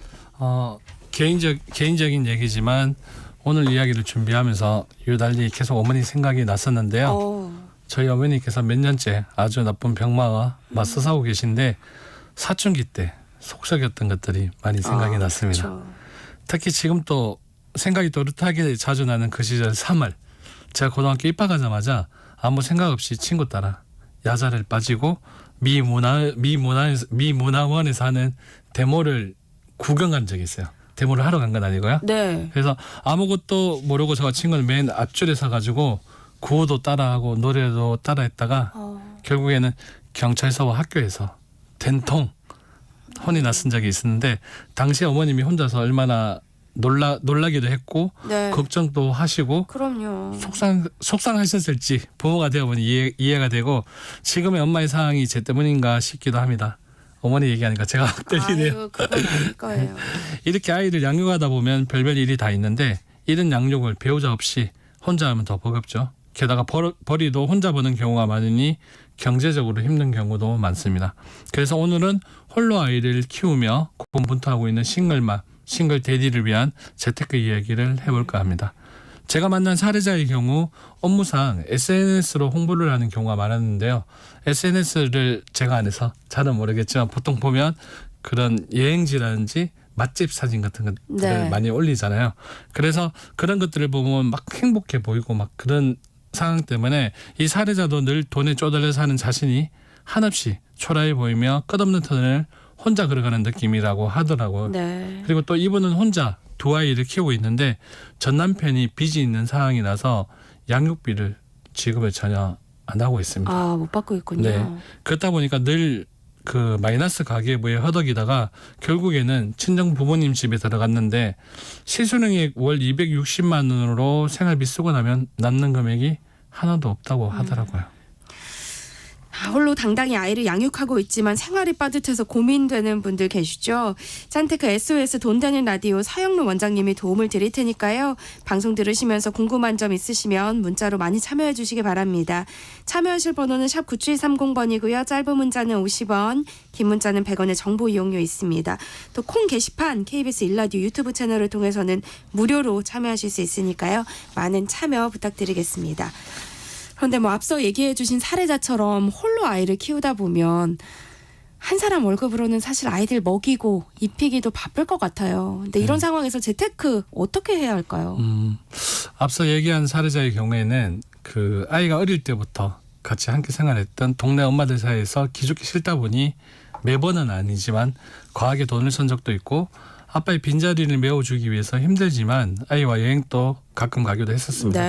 개인적인 얘기지만 오늘 이야기를 준비하면서 유달리 계속 어머니 생각이 났었는데요. 저희 어머니께서 몇 년째 아주 나쁜 병마와 맞서 싸우고 계신데 사춘기 때 속썩였던 것들이 많이 생각이 났습니다. 그렇죠. 특히 지금 또 생각이 또렷하게 자주 나는 그 시절 3월 제가 고등학교 입학하자마자 아무 생각 없이 친구 따라 야자를 빠지고 미문화원에서 하는 데모를 구경 간 적이 있어요. 데모를 하러 간 건 아니고요. 네. 그래서 아무것도 모르고 제가 친구는 맨 앞줄에 서가지고 구호도 따라하고 노래도 따라했다가 결국에는 경찰서와 학교에서 된통 혼이 났은 적이 있었는데 당시 어머님이 혼자서 얼마나 놀라기도 했고 네. 걱정도 하시고 그럼요. 속상하셨을지 부모가 되어보니 이해가 되고 지금의 엄마의 상황이 제 때문인가 싶기도 합니다. 어머니 얘기하니까 제가 확 들리네요. 아유, 그건 아닐 거예요. 이렇게 아이를 양육하다 보면 별별 일이 다 있는데 이런 양육을 배우자 없이 혼자 하면 더 버겁죠. 게다가 벌이도 혼자 버는 경우가 많으니 경제적으로 힘든 경우도 많습니다. 그래서 오늘은 홀로 아이를 키우며 고군분투하고 있는 싱글 대디를 위한 재테크 이야기를 해볼까 합니다. 제가 만난 사례자의 경우 업무상 SNS로 홍보를 하는 경우가 많았는데요. SNS를 제가 안 해서 잘은 모르겠지만 보통 보면 그런 여행지라든지 맛집 사진 같은 것들을 네. 많이 올리잖아요. 그래서 그런 것들을 보면 막 행복해 보이고 막 그런 상황 때문에 이 사례자도 늘 돈에 쪼들려 사는 자신이 한없이 초라해 보이며 끝없는 터널을 혼자 걸어가는 느낌이라고 하더라고요. 네. 그리고 또 이분은 혼자 두 아이를 키우고 있는데 전 남편이 빚이 있는 상황이 나서 양육비를 지급을 전혀 안 하고 있습니다. 아, 못 받고 있군요. 네. 그렇다 보니까 늘 그 마이너스 가계부에 허덕이다가 결국에는 친정 부모님 집에 들어갔는데 시수령액 월 260만 원으로 생활비 쓰고 나면 남는 금액이 하나도 없다고 하더라고요. 홀로 당당히 아이를 양육하고 있지만 생활이 빠듯해서 고민되는 분들 계시죠? 짠테크 SOS 돈 되는 라디오 서영로 원장님이 도움을 드릴 테니까요. 방송 들으시면서 궁금한 점 있으시면 문자로 많이 참여해 주시기 바랍니다. 참여하실 번호는 샵 9730번이고요. 짧은 문자는 50원, 긴 문자는 100원의 정보 이용료 있습니다. 또 콩 게시판 KBS 1라디오 유튜브 채널을 통해서는 무료로 참여하실 수 있으니까요. 많은 참여 부탁드리겠습니다. 그런데 뭐 앞서 얘기해 주신 사례자처럼 홀로 아이를 키우다 보면 한 사람 월급으로는 사실 아이들 먹이고 입히기도 바쁠 것 같아요. 근데 이런 상황에서 재테크 어떻게 해야 할까요? 앞서 얘기한 사례자의 경우에는 그 아이가 어릴 때부터 같이 함께 생활했던 동네 엄마들 사이에서 기죽기 싫다 보니 매번은 아니지만 과하게 돈을 쓴 적도 있고 아빠의 빈자리를 메워주기 위해서 힘들지만 아이와 여행도 가끔 가기도 했었습니다.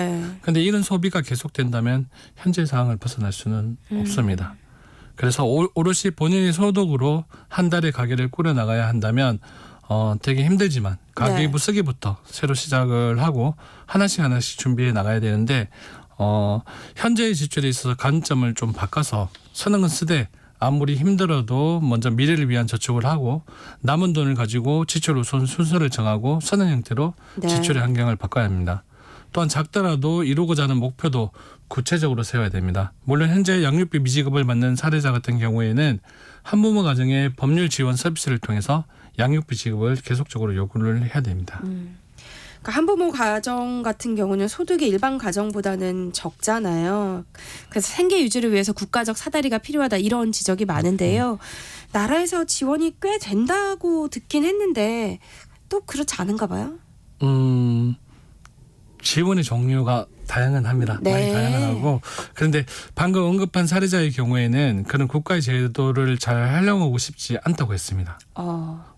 그런데 이런 소비가 계속된다면 현재 상황을 벗어날 수는 없습니다. 그래서 오롯이 본인의 소득으로 한 달의 가게를 꾸려나가야 한다면 되게 힘들지만 가계부 쓰기부터 새로 시작을 하고 하나씩 준비해 나가야 되는데 현재의 지출에 있어서 관점을 좀 바꿔서 쓰는 건 쓰되 아무리 힘들어도 먼저 미래를 위한 저축을 하고 남은 돈을 가지고 지출 우선 순서를 정하고 쓰는 형태로 지출의 환경을 바꿔야 합니다. 또한 작더라도 이루고자 하는 목표도 구체적으로 세워야 됩니다. 물론 현재 양육비 미지급을 받는 사례자 같은 경우에는 한부모 가정의 법률 지원 서비스를 통해서 양육비 지급을 계속적으로 요구를 해야 됩니다. 그러니까 한부모 가정 같은 경우는 소득이 일반 가정보다는 적잖아요. 그래서 생계 유지를 위해서 국가적 사다리가 필요하다 이런 지적이 많은데요. 나라에서 지원이 꽤 된다고 듣긴 했는데 또 그렇지 않은가 봐요. 지원의 종류가 다양은 합니다. 많이 다양하고 그런데 방금 언급한 사례자의 경우에는 그런 국가의 제도를 잘 활용하고 싶지 않다고 했습니다.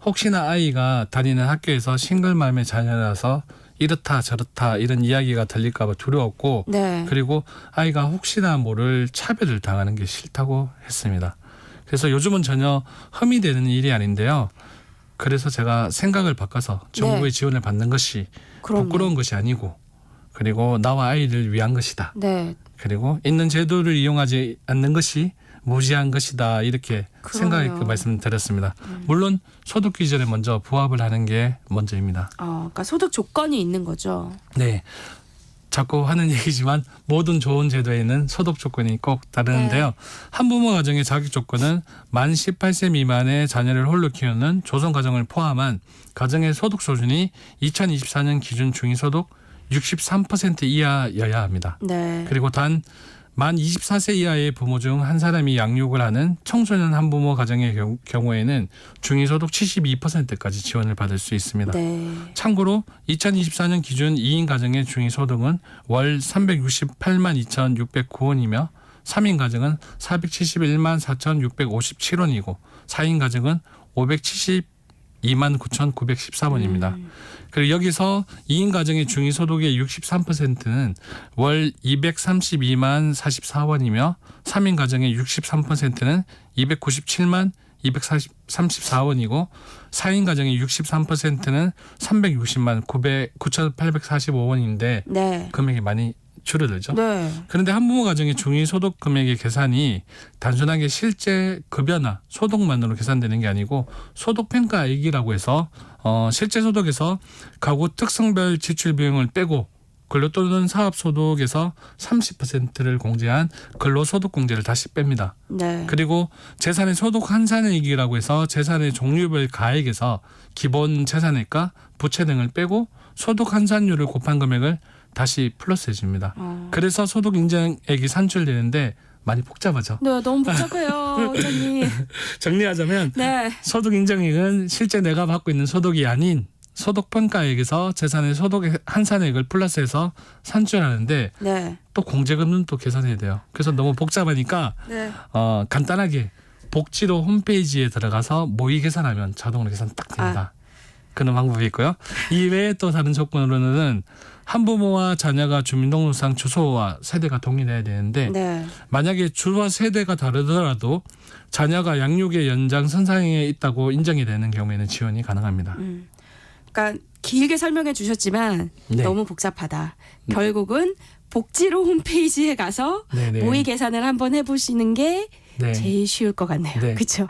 혹시나 아이가 다니는 학교에서 싱글맘의 자녀라서 이렇다 저렇다 이런 이야기가 들릴까 봐 두려웠고 그리고 아이가 혹시나 모를 차별을 당하는 게 싫다고 했습니다. 그래서 요즘은 전혀 흠이 되는 일이 아닌데요. 그래서 제가 생각을 바꿔서 정부의 지원을 받는 것이 부끄러운 것이 아니고 그리고 나와 아이를 위한 것이다. 그리고 있는 제도를 이용하지 않는 것이 무지한 것이다. 이렇게 생각하게 말씀드렸습니다. 물론 소득 기준에 먼저 부합을 하는 게 먼저입니다. 그러니까 소득 조건이 있는 거죠. 네. 자꾸 하는 얘기지만 모든 좋은 제도에는 소득 조건이 꼭 따르는데요. 한부모 가정의 자격 조건은 만 18세 미만의 자녀를 홀로 키우는 조성 가정을 포함한 가정의 소득 수준이 2024년 기준 중위소득 63% 이하여야 합니다. 그리고 단 만 24세 이하의 부모 중 한 사람이 양육을 하는 청소년 한부모 가정의 경우에는 중위소득 72%까지 지원을 받을 수 있습니다. 참고로 2024년 기준 2인 가정의 중위소득은 월 368만 2,609원이며 3인 가정은 471만 4,657원이고 4인 가정은 572만 9,913원입니다. 그리고 여기서 2인 가정의 중위소득의 63%는 월 232만 44원이며 3인 가정의 63%는 297만 234원이고 4인 가정의 63%는 360만 9,845원인데 금액이 많이 줄어들죠. 그런데 한부모 가정의 중위소득 금액의 계산이 단순하게 실제 급여나 소득만으로 계산되는 게 아니고 소득평가액이라고 해서 실제 소득에서 가구 특성별 지출 비용을 빼고 근로 또는 사업 소득에서 30%를 공제한 근로소득 공제를 다시 뺍니다. 그리고 재산의 소득 환산액이라고 해서 재산의 종류별 가액에서 기본 재산액과 부채 등을 빼고 소득 환산율을 곱한 금액을 다시 플러스해 줍니다. 그래서 소득 인정액이 산출되는데 많이 복잡하죠. 네, 너무 복잡해요, 원장님. 정리하자면 소득 인정액은 실제 내가 받고 있는 소득이 아닌 소득 평가액에서 재산의 소득 환산액을 플러스해서 산출하는데 또 공제금은 또 계산해야 돼요. 그래서 너무 복잡하니까 간단하게 복지로 홈페이지에 들어가서 모의 계산하면 자동으로 계산 딱 됩니다. 그런 방법이 있고요. 이외에 또 다른 조건으로는 한부모와 자녀가 주민등록상 주소와 세대가 동일해야 되는데 만약에 주와 세대가 다르더라도 자녀가 양육의 연장선상에 있다고 인정이 되는 경우에는 지원이 가능합니다. 그러니까 길게 설명해 주셨지만 너무 복잡하다. 결국은 복지로 홈페이지에 가서 모의 계산을 한번 해보시는 게 제일 쉬울 것 같네요. 그렇죠?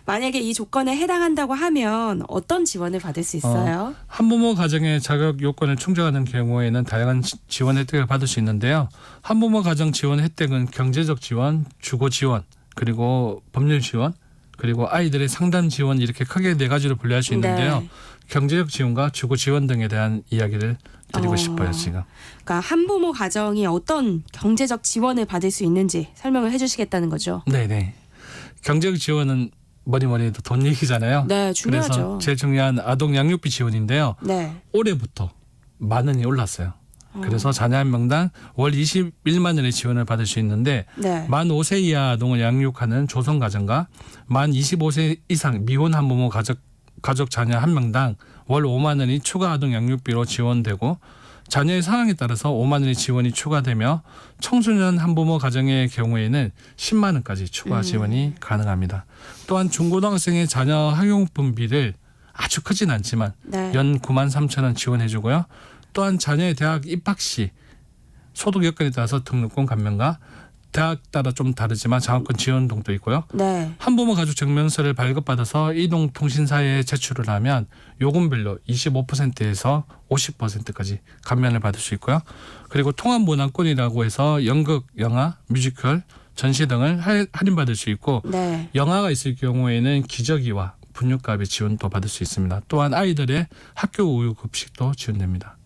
만약에 이 조건에 해당한다고 하면 어떤 지원을 받을 수 있어요? 한부모 가정의 자격 요건을 충족하는 경우에는 다양한 지원 혜택을 받을 수 있는데요. 한부모 가정 지원 혜택은 경제적 지원, 주거 지원, 그리고 법률 지원, 그리고 아이들의 상담 지원 이렇게 크게 네 가지로 분류할 수 있는데요. 경제적 지원과 주거 지원 등에 대한 이야기를 드리고 싶어요, 지금. 그러니까 한부모 가정이 어떤 경제적 지원을 받을 수 있는지 설명을 해주시겠다는 거죠. 네네. 경제적 지원은 뭐니 해도 돈 얘기잖아요. 중요하죠. 그래서 제일 중요한 아동 양육비 지원인데요. 올해부터 10,000원이 올랐어요. 그래서 자녀 한 명당 월 21만 원의 지원을 받을 수 있는데 네. 만 5세 이하 아동을 양육하는 조선가정과 만 25세 이상 미혼 한부모 가족 자녀 한 명당 월 5만 원이 추가 아동 양육비로 지원되고 자녀의 상황에 따라서 5만 원의 지원이 추가되며 청소년 한부모 가정의 경우에는 10만 원까지 추가 지원이 가능합니다. 또한 중고등학생의 자녀 학용품비를 아주 크진 않지만 네. 연 9만 3천 원 지원해주고요. 또한 자녀의 대학 입학 시 소득 여건에 따라서 등록금 감면과 대학 따라 좀 다르지만 장학금 지원등도 있고요. 네. 한부모 가족 증명서를 발급받아서 이동통신사에 제출을 하면 요금별로 25%에서 50%까지 감면을 받을 수 있고요. 그리고 통합 문화권이라고 해서 연극, 영화, 뮤지컬, 전시 등을 할인받을 수 있고 네. 영화가 있을 경우에는 기저귀와 분유값의 지원도 받을 수 있습니다. 또한 아이들의 학교 우유 급식도 지원됩니다.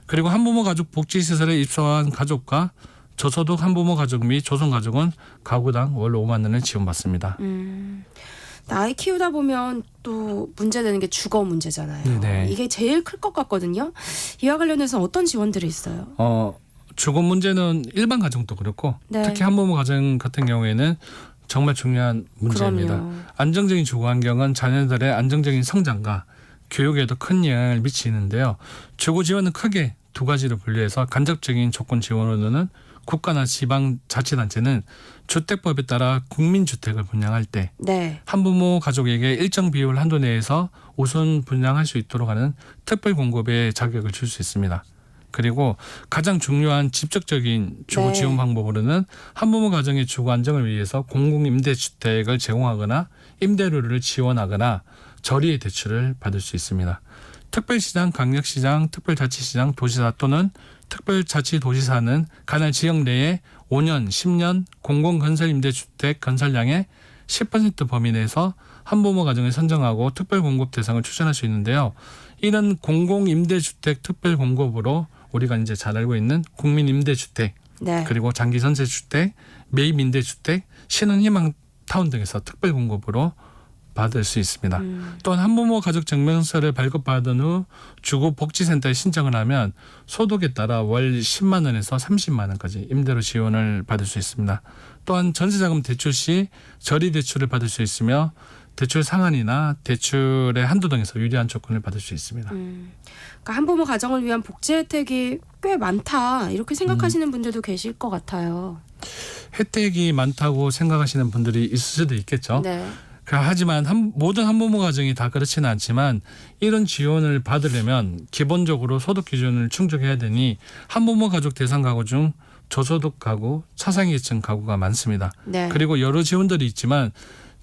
그리고 한부모 가족 복지시설에 입소한 가족과 저소득 한부모 가족 및 조선가족은 가구당 월 5만 원을 지원받습니다. 아이 키우다 보면 또 문제되는 게 주거 문제잖아요. 네네. 이게 제일 클 것 같거든요. 이와 관련해서 어떤 지원들이 있어요? 주거 문제는 일반 가정도 그렇고 네. 특히 한부모 가정 같은 경우에는 정말 중요한 문제입니다. 그럼요. 안정적인 주거 환경은 자녀들의 안정적인 성장과 교육에도 큰 영향을 미치는데요. 주거 지원은 크게 두 가지로 분류해서 간접적인 조건 지원으로는 국가나 지방자치단체는 주택법에 따라 국민주택을 분양할 때 네. 한부모 가족에게 일정 비율 한도 내에서 우선 분양할 수 있도록 하는 특별 공급의 자격을 줄 수 있습니다. 그리고 가장 중요한 직접적인 주거 네. 지원 방법으로는 한부모 가정의 주거 안정을 위해서 공공임대주택을 제공하거나 임대료를 지원하거나 저리의 대출을 받을 수 있습니다. 특별시장, 강력시장, 특별자치시장, 도지사 또는 특별자치도지사는 관할 지역 내에 5년, 10년 공공건설임대주택 건설량의 10% 범위 내에서 한부모 가정을 선정하고 특별공급 대상을 추천할 수 있는데요. 이런 공공임대주택 특별공급으로 우리가 이제 잘 알고 있는 국민임대주택, 네. 그리고 장기전세주택, 매입임대주택, 신혼희망타운 등에서 특별공급으로 받을 수 있습니다. 또한 한부모 가족 증명서를 발급받은 후 주거복지센터에 신청을 하면 소득에 따라 월 10만 원에서 30만 원까지 임대료 지원을 받을 수 있습니다. 또한 전세자금 대출 시 저리 대출을 받을 수 있으며 대출 상한이나 대출의 한도 등에서 유리한 조건을 받을 수 있습니다. 그러니까 한부모 가정을 위한 복지 혜택이 꽤 많다 이렇게 생각하시는 분들도 계실 것 같아요. 혜택이 많다고 생각하시는 분들이 있을 수도 있겠죠. 네. 하지만 모든 한부모 가정이 다 그렇지는 않지만 이런 지원을 받으려면 기본적으로 소득 기준을 충족해야 되니 한부모 가족 대상 가구 중 저소득 가구, 차상위층 가구가 많습니다. 네. 그리고 여러 지원들이 있지만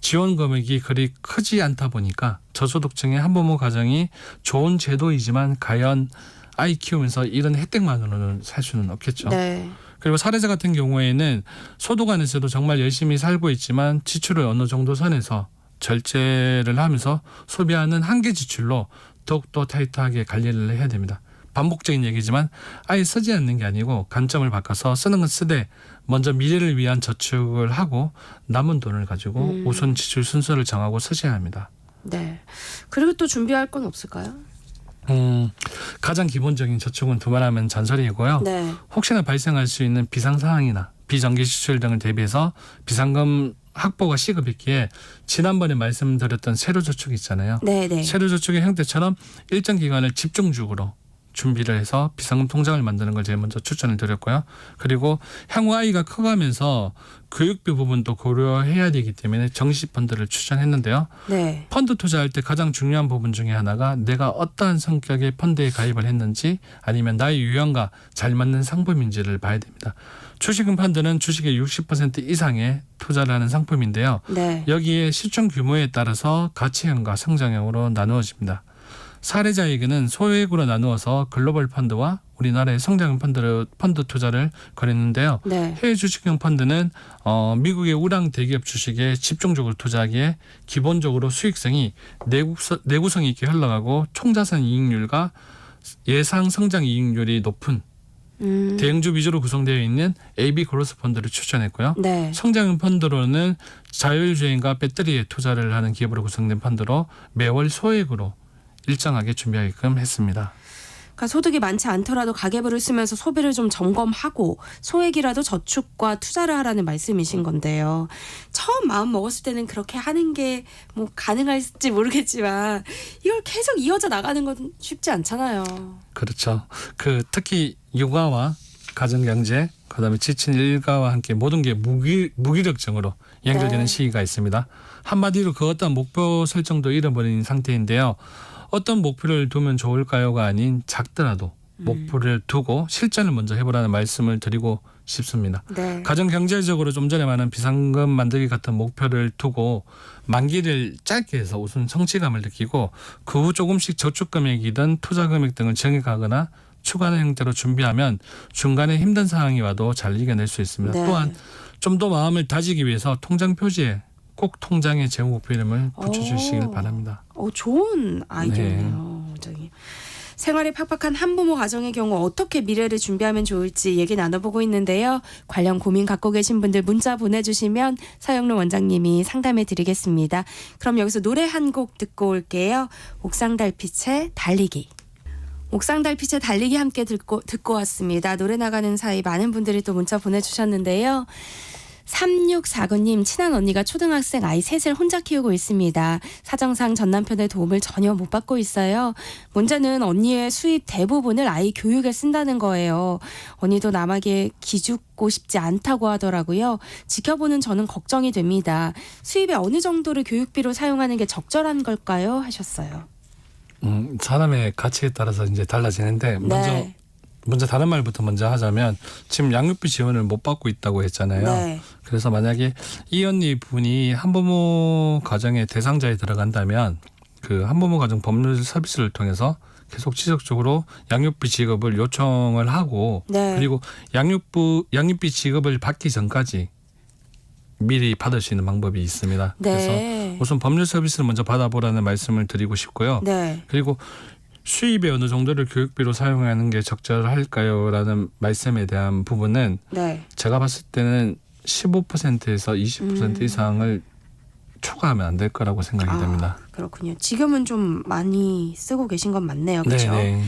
지원 금액이 그리 크지 않다 보니까 저소득층의 한부모 가정이 좋은 제도이지만 과연 아이 키우면서 이런 혜택만으로는 살 수는 없겠죠. 네. 그리고 사례자 같은 경우에는 소득 안에서도 정말 열심히 살고 있지만 지출을 어느 정도 선에서 절제를 하면서 소비하는 한계 지출로 더욱더 타이트하게 관리를 해야 됩니다. 반복적인 얘기지만 아예 쓰지 않는 게 아니고 관점을 바꿔서 쓰는 건 쓰되 먼저 미래를 위한 저축을 하고 남은 돈을 가지고 우선 지출 순서를 정하고 쓰셔야 합니다. 네. 그리고 또 준비할 건 없을까요? 가장 기본적인 저축은 두말하면 잔소리이고요. 네. 혹시나 발생할 수 있는 비상 상황이나 비정기 지출 등을 대비해서 비상금 확보가 시급했기에 지난번에 말씀드렸던 세로저축 있잖아요. 네네. 세로저축의 형태처럼 일정 기간을 집중적으로 준비를 해서 비상금 통장을 만드는 걸 제일 먼저 추천을 드렸고요. 그리고 향후 아이가 커가면서 교육비 부분도 고려해야 되기 때문에 정시펀드를 추천했는데요. 네. 펀드 투자할 때 가장 중요한 부분 중에 하나가 내가 어떠한 성격의 펀드에 가입을 했는지 아니면 나의 유형과 잘 맞는 상품인지를 봐야 됩니다. 주식은 펀드는 주식의 60% 이상의 투자를 하는 상품인데요. 네. 여기에 시총 규모에 따라서 가치형과 성장형으로 나누어집니다. 사례자에게는 소액으로 나누어서 글로벌 펀드와 우리나라의 성장 펀드 투자를 권했는데요. 네. 해외 주식형 펀드는 미국의 우량 대기업 주식에 집중적으로 투자하기에 기본적으로 수익성이 내구성이 있게 흘러가고 총자산 이익률과 예상 성장 이익률이 높은 대형주 위주로 구성되어 있는 AB 그로스 펀드를 추천했고요. 네. 성장형 펀드로는 자율주행과 배터리에 투자를 하는 기업으로 구성된 펀드로 매월 소액으로 일정하게 준비하게끔 했습니다. 그러니까 소득이 많지 않더라도 가계부를 쓰면서 소비를 좀 점검하고 소액이라도 저축과 투자를 하라는 말씀이신 건데요. 처음 마음 먹었을 때는 그렇게 하는 게 뭐 가능할지 모르겠지만 이걸 계속 이어져 나가는 건 쉽지 않잖아요. 그렇죠. 특히 육아와 가정경제, 그다음에 지친 일가와 함께 모든 게 무기력증으로 연결되는 네. 시기가 있습니다. 한마디로 그 어떤 목표 설정도 잃어버린 상태인데요. 어떤 목표를 두면 좋을까요가 아닌 작더라도 목표를 두고 실천을 먼저 해보라는 말씀을 드리고 싶습니다. 네. 가정경제적으로 좀 전에 말한 비상금 만들기 같은 목표를 두고 만기를 짧게 해서 우선 성취감을 느끼고 그 후 조금씩 저축금액이든 투자금액 등을 정해가거나 추가하는 형태로 준비하면 중간에 힘든 상황이 와도 잘 이겨낼 수 있습니다. 네. 또한 좀 더 마음을 다지기 위해서 통장 표지에 꼭 통장에 재무 목표 이름을 붙여주시길 바랍니다. 좋은 아이디어네요. 굉장히. 생활이 팍팍한 한부모 가정의 경우 어떻게 미래를 준비하면 좋을지 얘기 나눠보고 있는데요. 관련 고민 갖고 계신 분들 문자 보내주시면 서영로 원장님이 상담해 드리겠습니다. 그럼 여기서 노래 한 곡 듣고 올게요. 옥상달빛의 달리기. 옥상달빛의 달리기 함께 듣고 왔습니다. 노래 나가는 사이 많은 분들이 또 문자 보내주셨는데요. 3649님, 친한 언니가 초등학생 아이 셋을 혼자 키우고 있습니다. 사정상 전 남편의 도움을 전혀 못 받고 있어요. 문제는 언니의 수입 대부분을 아이 교육에 쓴다는 거예요. 언니도 남에게 기죽고 싶지 않다고 하더라고요. 지켜보는 저는 걱정이 됩니다. 수입의 어느 정도를 교육비로 사용하는 게 적절한 걸까요? 하셨어요. 사람의 가치에 따라서 이제 달라지는데 네. 먼저 다른 말부터 먼저 하자면 지금 양육비 지원을 못 받고 있다고 했잖아요. 네. 그래서 만약에 이 언니 분이 한부모 가정의 대상자에 들어간다면 그 한부모 가정 법률 서비스를 통해서 계속 지속적으로 양육비 지급을 요청을 하고 네. 그리고 양육비 지급을 받기 전까지 미리 받을 수 있는 방법이 있습니다. 네. 그래서 우선 법률 서비스를 먼저 받아보라는 말씀을 드리고 싶고요. 네. 그리고 수입의 어느 정도를 교육비로 사용하는 게 적절할까요? 라는 말씀에 대한 부분은 네. 제가 봤을 때는 15%에서 20% 이상을 초과하면 안 될 거라고 생각이 됩니다. 그렇군요. 지금은 좀 많이 쓰고 계신 건 맞네요. 그렇죠? 네네.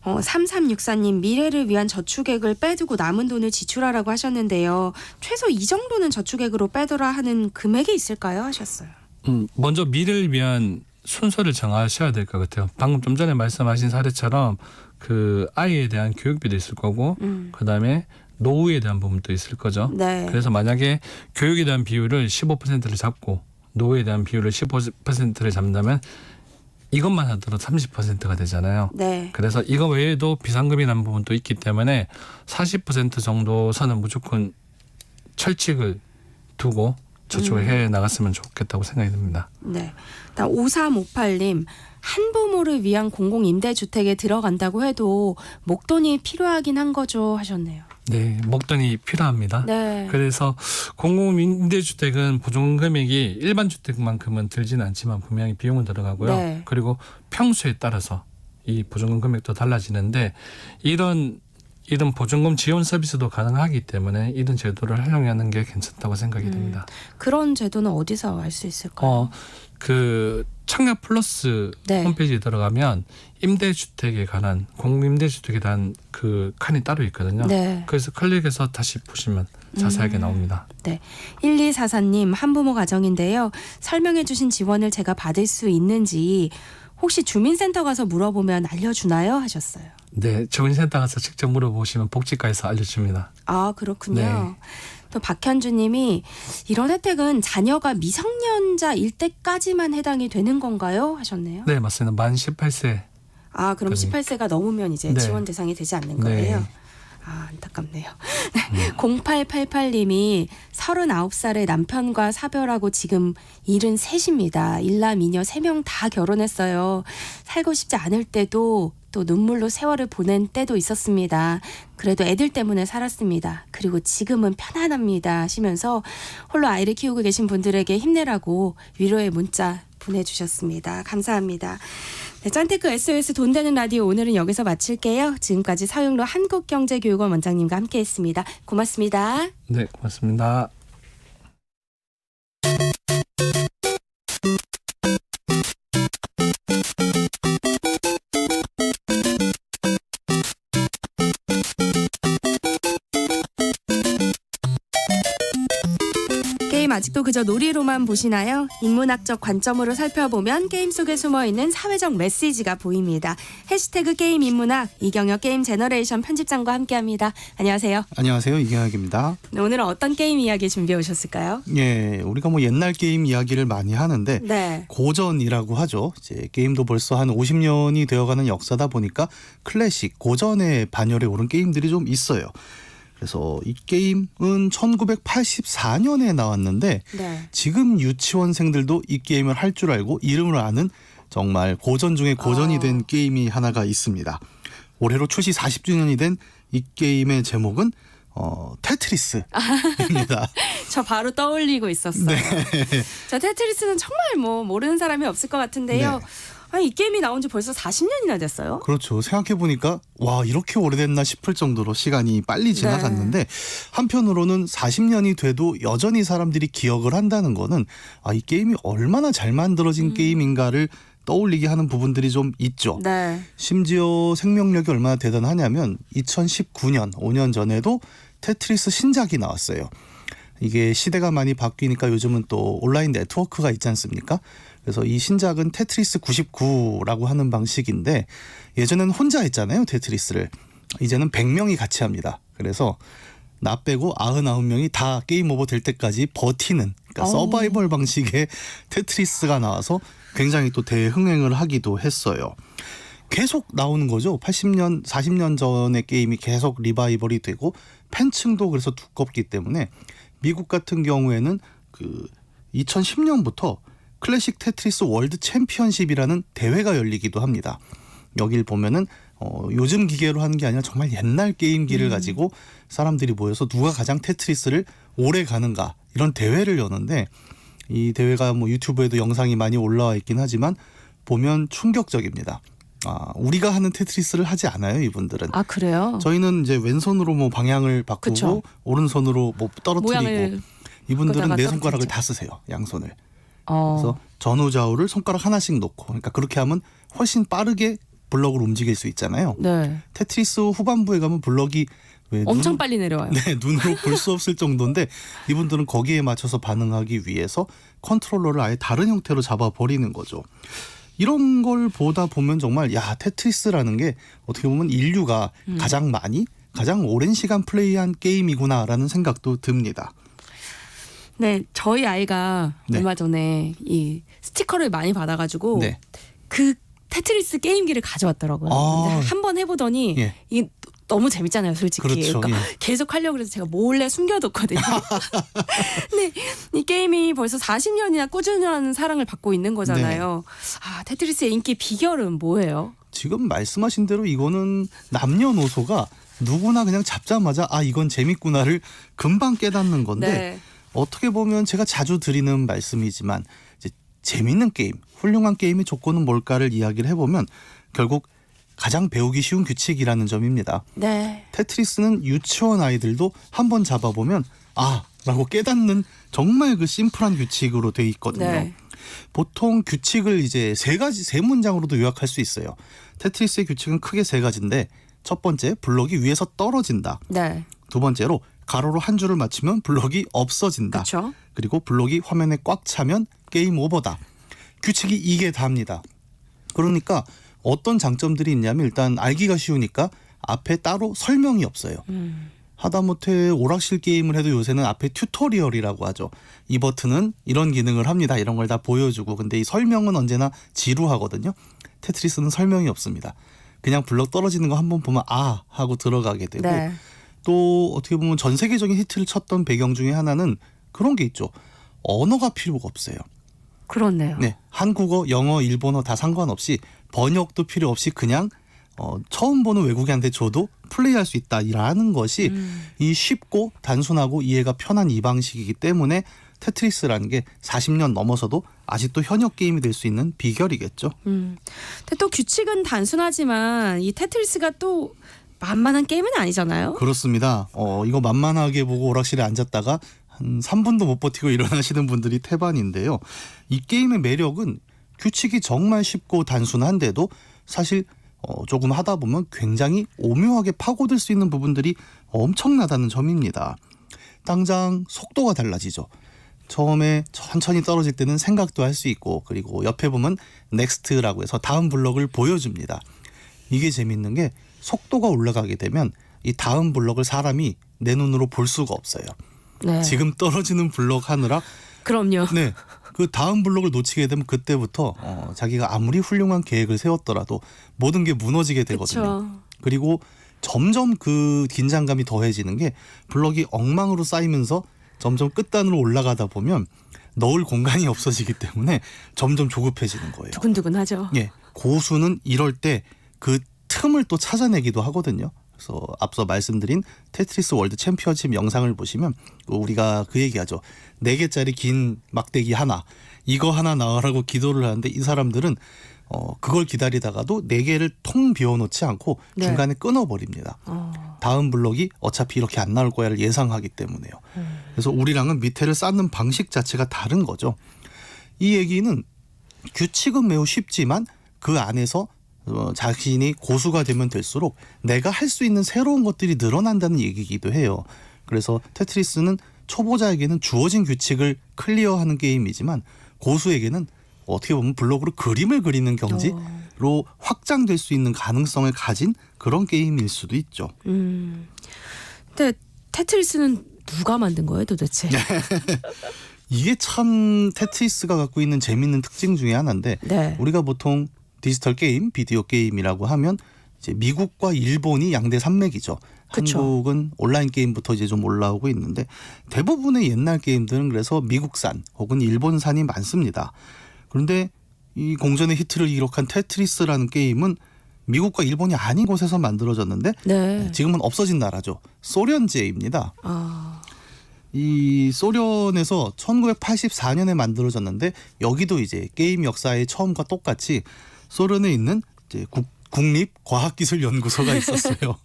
3364님, 미래를 위한 저축액을 빼두고 남은 돈을 지출하라고 하셨는데요. 최소 이 정도는 저축액으로 빼둬라 하는 금액이 있을까요? 하셨어요. 먼저 미래를 위한 순서를 정하셔야 될 것 같아요. 방금 좀 전에 말씀하신 사례처럼 그 아이에 대한 교육비도 있을 거고 그다음에 노후에 대한 부분도 있을 거죠. 네. 그래서 만약에 교육에 대한 비율을 15%를 잡고 노후에 대한 비율을 15%를 잡는다면 이것만 하더라도 30%가 되잖아요. 네. 그래서 이거 외에도 비상금이라는 부분도 있기 때문에 40% 정도 선은 무조건 철칙을 두고 저축을 해 나갔으면 좋겠다고 생각이 듭니다. 네. 5358님, 한부모를 위한 공공임대주택에 들어간다고 해도 목돈이 필요하긴 한 거죠 하셨네요. 네, 목돈이 필요합니다. 네. 그래서 공공임대주택은 보증 금액이 일반 주택만큼은 들지는 않지만 분명히 비용은 들어가고요. 네. 그리고 평수에 따라서 이 보증금 금액도 달라지는데 이런 보증금 지원 서비스도 가능하기 때문에 이런 제도를 활용하는 게 괜찮다고 생각이 됩니다. 그런 제도는 어디서 알 수 있을까요? 그 청약 플러스 네. 홈페이지에 들어가면 임대주택에 관한 공임대주택에 대한 그 칸이 따로 있거든요. 네. 그래서 클릭해서 다시 보시면 자세하게 나옵니다. 네. 1244님, 한부모 가정인데요. 설명해 주신 지원을 제가 받을 수 있는지 혹시 주민센터 가서 물어보면 알려주나요? 하셨어요. 네, 주민센터 가서 직접 물어보시면 복지과에서 알려줍니다. 아, 그렇군요. 네. 또 박현주님이 이런 혜택은 자녀가 미성년자일 때까지만 해당이 되는 건가요? 하셨네요. 네, 맞습니다. 만 18세. 아, 그럼 18세가 넘으면 이제 네. 지원 대상이 되지 않는 거예요? 네. 아, 안타깝네요. 0888님이 39살의 남편과 사별하고 지금 73입니다. 일남 이녀 3명 다 결혼했어요. 살고 싶지 않을 때도 또 눈물로 세월을 보낸 때도 있었습니다. 그래도 애들 때문에 살았습니다. 그리고 지금은 편안합니다 하시면서 홀로 아이를 키우고 계신 분들에게 힘내라고 위로의 문자 보내주셨습니다. 감사합니다. 네, 짠테크 SOS 돈 되는 라디오 오늘은 여기서 마칠게요. 지금까지 서영로 한국경제교육원 원장님과 함께했습니다. 고맙습니다. 네, 고맙습니다. 게임도 그저 놀이로만 보시나요? 인문학적 관점으로 살펴보면 게임 속에 숨어있는 사회적 메시지가 보입니다. 해시태그 게임 인문학 이경혁 게임 제너레이션 편집장과 함께합니다. 안녕하세요. 안녕하세요. 이경혁입니다. 네, 오늘은 어떤 게임 이야기 준비해 오셨을까요? 예, 우리가 뭐 옛날 게임 이야기를 많이 하는데 네. 고전이라고 하죠. 이제 게임도 벌써 한 50년이 되어가는 역사다 보니까 클래식, 고전의 반열에 오른 게임들이 좀 있어요. 그래서 이 게임은 1984년에 나왔는데 네. 지금 유치원생들도 이 게임을 할 줄 알고 이름을 아는 정말 고전 중에 고전이 된 게임이 하나가 있습니다. 올해로 출시 40주년이 된 이 게임의 제목은 테트리스입니다. 저 바로 떠올리고 있었어요. 네. 저 테트리스는 정말 뭐 모르는 사람이 없을 것 같은데요. 네. 아니, 이 게임이 나온 지 벌써 40년이나 됐어요. 그렇죠. 생각해보니까 와 이렇게 오래됐나 싶을 정도로 시간이 빨리 지나갔는데 한편으로는 40년이 돼도 여전히 사람들이 기억을 한다는 거는 이 게임이 얼마나 잘 만들어진 게임인가를 떠올리게 하는 부분들이 좀 있죠. 네. 심지어 생명력이 얼마나 대단하냐면 2019년 5년 전에도 테트리스 신작이 나왔어요. 이게 시대가 많이 바뀌니까 요즘은 또 온라인 네트워크가 있지 않습니까? 그래서 이 신작은 테트리스 99라고 하는 방식인데 예전에는 혼자 했잖아요. 테트리스를. 이제는 100명이 같이 합니다. 그래서 나 빼고 99명이 다 게임 오버 될 때까지 버티는 그러니까 서바이벌 방식의 테트리스가 나와서 굉장히 또 대흥행을 하기도 했어요. 계속 나오는 거죠. 80년, 40년 전의 게임이 계속 리바이벌이 되고 팬층도 그래서 두껍기 때문에 미국 같은 경우에는 그 2010년부터 클래식 테트리스 월드 챔피언십이라는 대회가 열리기도 합니다. 여길 보면은 요즘 기계로 하는 게 아니라 정말 옛날 게임기를 가지고 사람들이 모여서 누가 가장 테트리스를 오래 가는가 이런 대회를 여는데 이 대회가 뭐 유튜브에도 영상이 많이 올라와 있긴 하지만 보면 충격적입니다. 우리가 하는 테트리스를 하지 않아요, 이분들은. 아, 그래요? 저희는 이제 왼손으로 뭐 방향을 바꾸고 그쵸. 오른손으로 뭐 떨어뜨리고 이분들은 내 손가락을 떨어뜨리죠. 다 쓰세요, 양손을. 그래서 전후 좌우를 손가락 하나씩 놓고 그러니까 그렇게 하면 훨씬 빠르게 블럭을 움직일 수 있잖아요. 네. 테트리스 후반부에 가면 블럭이 왜 엄청 빨리 내려와요. 네, 눈으로 볼 수 없을 정도인데 이분들은 거기에 맞춰서 반응하기 위해서 컨트롤러를 아예 다른 형태로 잡아버리는 거죠. 이런 걸 보다 보면 정말 테트리스라는 게 어떻게 보면 인류가 가장 많이 가장 오랜 시간 플레이한 게임이구나라는 생각도 듭니다. 네, 저희 아이가 네. 얼마 전에 이 스티커를 많이 받아가지고 네. 그 테트리스 게임기를 가져왔더라고요. 한번 해보더니 예. 이 너무 재밌잖아요, 솔직히. 그렇죠. 그러니까 예. 계속 하려고 해서 제가 몰래 숨겨뒀거든요. 근데 이 게임이 벌써 40년이나 꾸준한 사랑을 받고 있는 거잖아요. 테트리스의 인기 비결은 뭐예요? 지금 말씀하신 대로 이거는 남녀노소가 누구나 그냥 잡자마자 이건 재밌구나를 금방 깨닫는 건데 네. 어떻게 보면 제가 자주 드리는 말씀이지만 이제 재밌는 게임, 훌륭한 게임의 조건은 뭘까를 이야기를 해보면 결국 가장 배우기 쉬운 규칙이라는 점입니다. 네. 테트리스는 유치원 아이들도 한번 잡아보면 라고 깨닫는 정말 그 심플한 규칙으로 돼 있거든요. 네. 보통 규칙을 이제 세 문장으로도 요약할 수 있어요. 테트리스의 규칙은 크게 세 가지인데 첫 번째, 블럭이 위에서 떨어진다. 네. 두 번째로 가로로 한 줄을 맞추면 블럭이 없어진다. 그렇죠. 그리고 블럭이 화면에 꽉 차면 게임 오버다. 규칙이 이게 다입니다. 그러니까 어떤 장점들이 있냐면 일단 알기가 쉬우니까 앞에 따로 설명이 없어요. 하다못해 오락실 게임을 해도 요새는 앞에 튜토리얼이라고 하죠. 이 버튼은 이런 기능을 합니다. 이런 걸 다 보여주고 근데 이 설명은 언제나 지루하거든요. 테트리스는 설명이 없습니다. 그냥 블럭 떨어지는 거 한번 보면 하고 들어가게 되고 네. 또 어떻게 보면 전 세계적인 히트를 쳤던 배경 중에 하나는 그런 게 있죠. 언어가 필요가 없어요. 그렇네요. 네, 한국어, 영어, 일본어 다 상관없이 번역도 필요 없이 그냥 처음 보는 외국인한테 줘도 플레이할 수 있다라는 것이 이 쉽고 단순하고 이해가 편한 이 방식이기 때문에 테트리스라는 게 40년 넘어서도 아직도 현역 게임이 될 수 있는 비결이겠죠. 근데 또 규칙은 단순하지만 이 테트리스가 또 만만한 게임은 아니잖아요. 그렇습니다. 이거 만만하게 보고 오락실에 앉았다가 한 3분도 못 버티고 일어나시는 분들이 태반인데요. 이 게임의 매력은 규칙이 정말 쉽고 단순한데도 사실 조금 하다 보면 굉장히 오묘하게 파고들 수 있는 부분들이 엄청나다는 점입니다. 당장 속도가 달라지죠. 처음에 천천히 떨어질 때는 생각도 할 수 있고 그리고 옆에 보면 넥스트라고 해서 다음 블럭을 보여줍니다. 이게 재밌는 게 속도가 올라가게 되면 이 다음 블럭을 사람이 내 눈으로 볼 수가 없어요. 네. 지금 떨어지는 블럭 하느라 그럼요. 네. 그 다음 블럭을 놓치게 되면 그때부터 자기가 아무리 훌륭한 계획을 세웠더라도 모든 게 무너지게 되거든요. 그쵸. 그리고 점점 그 긴장감이 더해지는 게 블럭이 엉망으로 쌓이면서 점점 끝단으로 올라가다 보면 넣을 공간이 없어지기 때문에 점점 조급해지는 거예요. 두근두근하죠. 예, 고수는 이럴 때 그 틈을 또 찾아내기도 하거든요. 그래서 앞서 말씀드린 테트리스 월드 챔피언십 영상을 보시면 우리가 그 얘기하죠. 4개짜리 긴 막대기 하나, 이거 하나 나와라고 기도를 하는데 이 사람들은 그걸 기다리다가도 4개를 통 비워놓지 않고 네. 중간에 끊어버립니다. 다음 블록이 어차피 이렇게 안 나올 거야를 예상하기 때문에요. 그래서 우리랑은 밑에를 쌓는 방식 자체가 다른 거죠. 이 얘기는 규칙은 매우 쉽지만 그 안에서 자신이 고수가 되면 될수록 내가 할 수 있는 새로운 것들이 늘어난다는 얘기이기도 해요. 그래서 테트리스는 초보자에게는 주어진 규칙을 클리어하는 게임이지만 고수에게는 어떻게 보면 블록으로 그림을 그리는 경지로 확장될 수 있는 가능성을 가진 그런 게임일 수도 있죠. 근데 테트리스는 누가 만든 거예요 도대체? 이게 참 테트리스가 갖고 있는 재밌는 특징 중에 하나인데 네. 우리가 보통 디지털 게임, 비디오 게임이라고 하면 이제 미국과 일본이 양대 산맥이죠. 그쵸. 한국은 온라인 게임부터 이제 좀 올라오고 있는데 대부분의 옛날 게임들은 그래서 미국산 혹은 일본산이 많습니다. 그런데 이 공전의 히트를 기록한 테트리스라는 게임은 미국과 일본이 아닌 곳에서 만들어졌는데 네. 지금은 없어진 나라죠. 소련제입니다. 이 소련에서 1984년에 만들어졌는데 여기도 이제 게임 역사의 처음과 똑같이 소련에 있는 이제 국립과학기술연구소가 있었어요.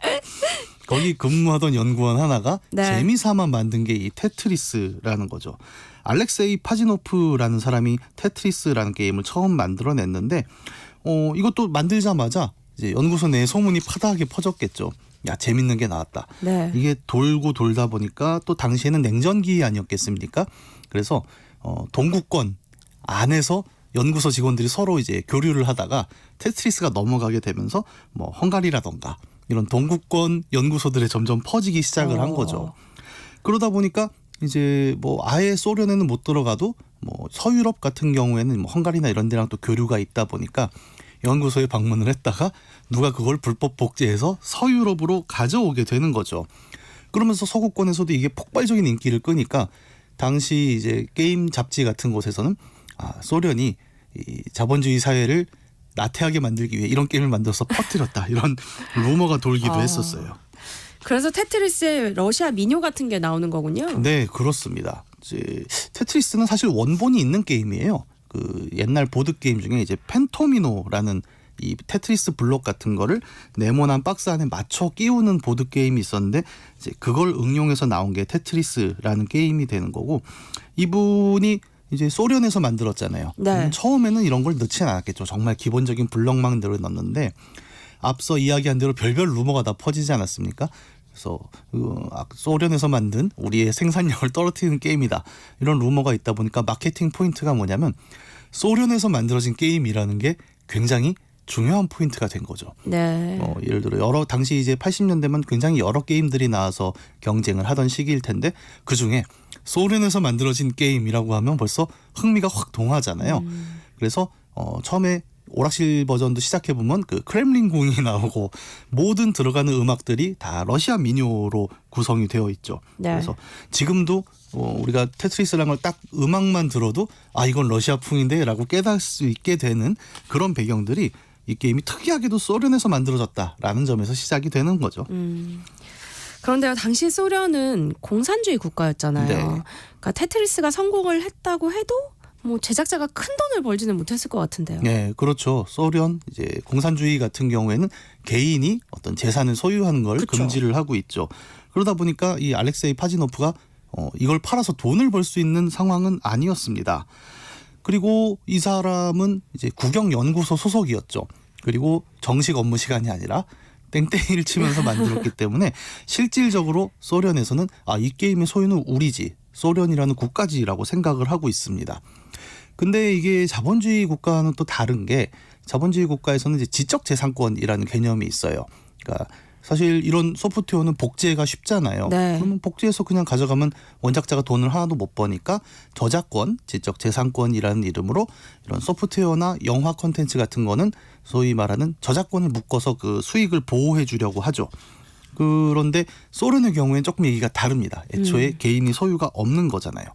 거기 근무하던 연구원 하나가 네. 재미삼아 만든 게 이 테트리스라는 거죠. 알렉세이 파지노프라는 사람이 테트리스라는 게임을 처음 만들어냈는데 이것도 만들자마자 이제 연구소 내에 소문이 파다하게 퍼졌겠죠. 야, 재밌는 게 나왔다. 네. 이게 돌고 돌다 보니까 또 당시에는 냉전기 아니었겠습니까? 그래서 동구권 안에서 연구소 직원들이 서로 이제 교류를 하다가 테트리스가 넘어가게 되면서 뭐 헝가리라던가 이런 동구권 연구소들에 점점 퍼지기 시작을 한 거죠. 그러다 보니까 이제 뭐 아예 소련에는 못 들어가도 뭐 서유럽 같은 경우에는 뭐 헝가리나 이런 데랑 또 교류가 있다 보니까 연구소에 방문을 했다가 누가 그걸 불법 복제해서 서유럽으로 가져오게 되는 거죠. 그러면서 서구권에서도 이게 폭발적인 인기를 끄니까 당시 이제 게임 잡지 같은 곳에서는 소련이 이 자본주의 사회를 나태하게 만들기 위해 이런 게임을 만들어서 퍼뜨렸다 이런 루머가 돌기도 했었어요. 그래서 테트리스에 러시아 민요 같은 게 나오는 거군요. 네, 그렇습니다. 이제 테트리스는 사실 원본이 있는 게임이에요. 그 옛날 보드 게임 중에 이제 펜토미노라는 이 테트리스 블록 같은 거를 네모난 박스 안에 맞춰 끼우는 보드 게임이 있었는데 이제 그걸 응용해서 나온 게 테트리스라는 게임이 되는 거고 이분이 이제 소련에서 만들었잖아요. 네. 처음에는 이런 걸 넣지는 않았겠죠. 정말 기본적인 블럭망들을 넣었는데 앞서 이야기한 대로 별별 루머가 다 퍼지지 않았습니까? 그래서 소련에서 만든 우리의 생산력을 떨어뜨리는 게임이다. 이런 루머가 있다 보니까 마케팅 포인트가 뭐냐면 소련에서 만들어진 게임이라는 게 굉장히 중요한 포인트가 된 거죠. 네. 예를 들어 당시 이제 80년대면 굉장히 여러 게임들이 나와서 경쟁을 하던 시기일 텐데 그중에 소련에서 만들어진 게임이라고 하면 벌써 흥미가 확 동하잖아요. 그래서 처음에 오락실 버전도 시작해보면 그 크렘린 궁이 나오고 모든 들어가는 음악들이 다 러시아 민요로 구성이 되어 있죠. 네. 그래서 지금도 우리가 테트리스라는 걸 딱 음악만 들어도 이건 러시아풍인데 라고 깨달을 수 있게 되는 그런 배경들이 이 게임이 특이하게도 소련에서 만들어졌다라는 점에서 시작이 되는 거죠. 그런데요, 당시 소련은 공산주의 국가였잖아요. 네. 그러니까 테트리스가 성공을 했다고 해도 뭐 제작자가 큰 돈을 벌지는 못했을 것 같은데요. 네, 그렇죠. 소련 이제 공산주의 같은 경우에는 개인이 어떤 재산을 소유하는 걸 그쵸. 금지를 하고 있죠. 그러다 보니까 이 알렉세이 파지노프가 이걸 팔아서 돈을 벌 수 있는 상황은 아니었습니다. 그리고 이 사람은 이제 국영연구소 소속이었죠. 그리고 정식 업무 시간이 아니라 땡땡이를 치면서 만들었기 때문에 실질적으로 소련에서는 이 게임의 소유는 우리지. 소련이라는 국가지라고 생각을 하고 있습니다. 근데 이게 자본주의 국가는 또 다른 게 자본주의 국가에서는 이제 지적재산권이라는 개념이 있어요. 그러니까 사실 이런 소프트웨어는 복제가 쉽잖아요. 네. 그러면 복제해서 그냥 가져가면 원작자가 돈을 하나도 못 버니까 저작권, 지적재산권이라는 이름으로 이런 소프트웨어나 영화 콘텐츠 같은 거는 소위 말하는 저작권을 묶어서 그 수익을 보호해 주려고 하죠. 그런데 소련의 경우에는 조금 얘기가 다릅니다. 애초에 개인이 소유가 없는 거잖아요.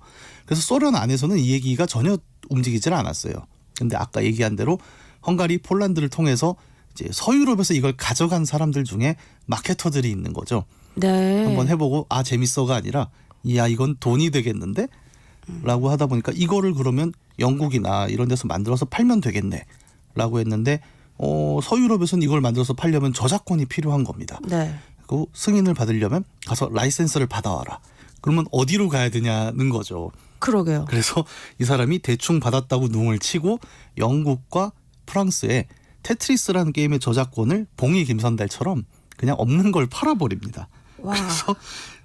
그래서 소련 안에서는 이 얘기가 전혀 움직이질 않았어요. 근데 아까 얘기한 대로 헝가리, 폴란드를 통해서 이제 서유럽에서 이걸 가져간 사람들 중에 마케터들이 있는 거죠. 네. 한번 해보고 아 재밌어가 아니라 야 이건 돈이 되겠는데? 라고 하다 보니까 이거를 그러면 영국이나 이런 데서 만들어서 팔면 되겠네 라고 했는데 서유럽에서는 이걸 만들어서 팔려면 저작권이 필요한 겁니다. 네. 그 승인을 받으려면 가서 라이센스를 받아와라. 그러면 어디로 가야 되냐는 거죠. 그러게요. 그래서 이 사람이 대충 받았다고 뭉을 치고 영국과 프랑스에 테트리스라는 게임의 저작권을 봉이 김선달처럼 그냥 없는 걸 팔아버립니다. 와. 그래서